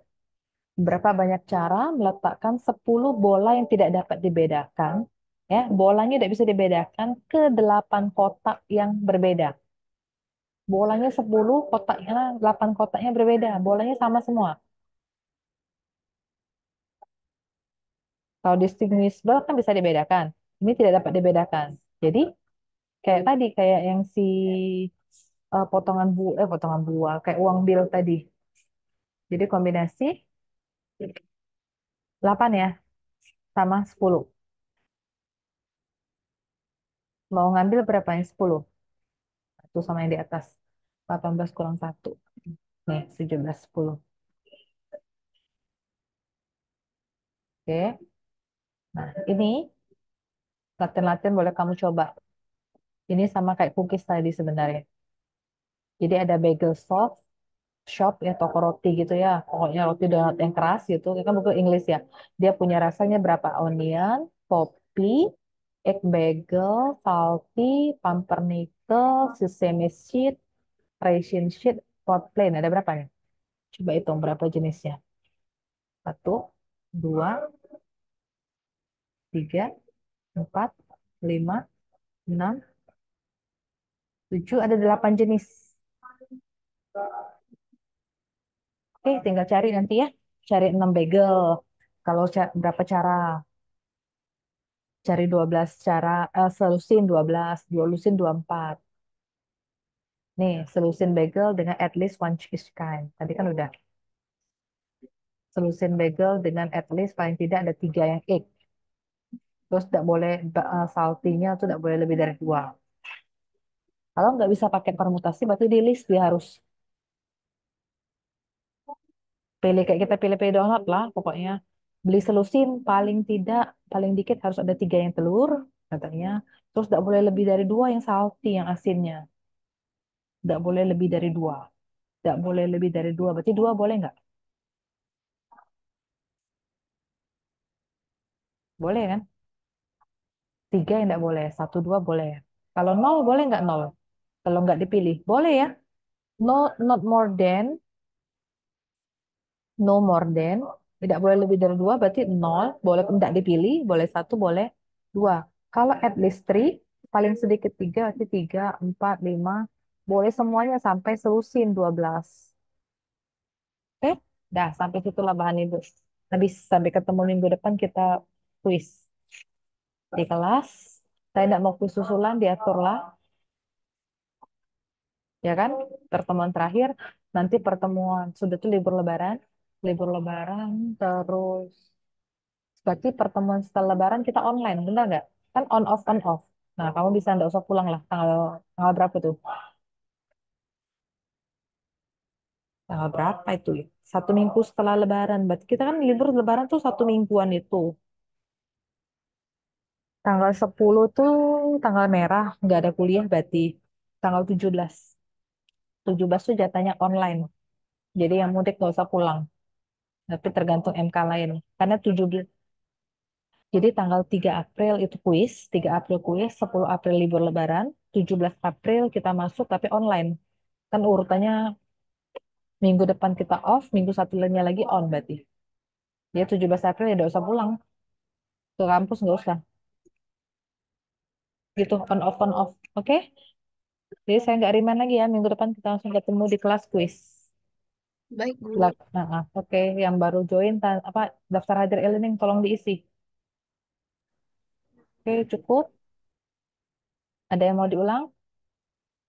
berapa banyak cara meletakkan 10 bola yang tidak dapat dibedakan, ya, bolanya tidak bisa dibedakan ke 8 kotak yang berbeda. Bolanya 10, kotaknya 8 kotaknya berbeda. Bolanya sama semua. Kalau distinguishable kan bisa dibedakan. Ini tidak dapat dibedakan. Jadi, kayak tadi, kayak yang si potongan buah, kayak uang bil tadi. Jadi kombinasi 8 ya, sama 10. Mau ngambil berapa yang 10? Satu sama yang di atas. 18 kurang satu. Nih, 17, 10. Oke. Nah, ini latihan-latihan boleh kamu coba. Ini sama kayak cookies tadi sebenarnya. Jadi ada bagel shop ya, toko roti gitu ya. Pokoknya roti donat yang keras gitu. Kan buku Inggris ya. Dia punya rasanya berapa? Onion, kopi, egg bagel, salty, pumpernickel, sesame seed, raisin sheet, pot plain. Ada berapa nih? Coba hitung berapa jenisnya. Satu, dua, tiga, empat, lima, enam, tujuh. Ada 8 jenis. Oke, tinggal cari nanti ya. Cari 6 bagel. Kalau berapa cara? Cari 12 cara. Selusin 12. Lusin 24. Nih, selusin bagel dengan at least one cheese kind. Tadi kan udah. Selusin bagel dengan at least paling tidak ada 3 yang egg. Terus tidak boleh saltinya tuh tidak boleh lebih dari 2. Kalau nggak bisa pakai permutasi, berarti di list dia harus pilih kayak kita pilih-pilih donat lah. Pokoknya beli selusin paling tidak, paling dikit harus ada 3 yang telur katanya. Terus tidak boleh lebih dari 2 yang salty, yang asinnya. Tidak boleh lebih dari 2. Tidak boleh lebih dari 2. Berarti 2 boleh nggak? Boleh kan? 3 yang nggak boleh. Satu, 2 boleh. Kalau nol boleh nggak nol? Kalau nggak dipilih. Boleh ya. No, not more than, no more than. Tidak boleh lebih dari 2 berarti nol. Boleh tidak dipilih. Boleh satu, boleh 2. Kalau at least 3, paling sedikit 3, berarti 3, 4, 5. Boleh semuanya sampai selusin 12. Oke? Dah, sampai situlah bahan Ibu. Habis sampai ketemu minggu depan kita kuis di kelas. Saya tidak mau kuis susulan, diaturlah, ya kan? Pertemuan terakhir, nanti pertemuan sudah tuh libur Lebaran, terus berarti pertemuan setelah Lebaran kita online, benar nggak? Kan on off. Nah, kamu bisa nggak usah pulang lah, tanggal tanggal berapa tuh? Tanggal berapa itu ya? 1 minggu setelah Lebaran. Berarti kita kan libur Lebaran tuh 1 mingguan itu. Tanggal 10 tuh tanggal merah, nggak ada kuliah berarti. Tanggal 17 tuh jatahnya online. Jadi yang mudik nggak usah pulang. Tapi tergantung MK lain. Karena 17, jadi tanggal 3 April itu kuis, 3 April kuis, 10 April libur Lebaran, 17 April kita masuk tapi online. Kan urutannya minggu depan kita off, minggu satu lainnya lagi on berarti. Dia 17 April ya udah usah pulang ke kampus, nggak usah. Gitu, on off. Oke? Jadi saya nggak remind lagi ya, minggu depan kita langsung ketemu di kelas kuis. Baik, Bu. Oke, yang baru join, apa daftar hadir e-learning tolong diisi. Oke, cukup. Ada yang mau diulang?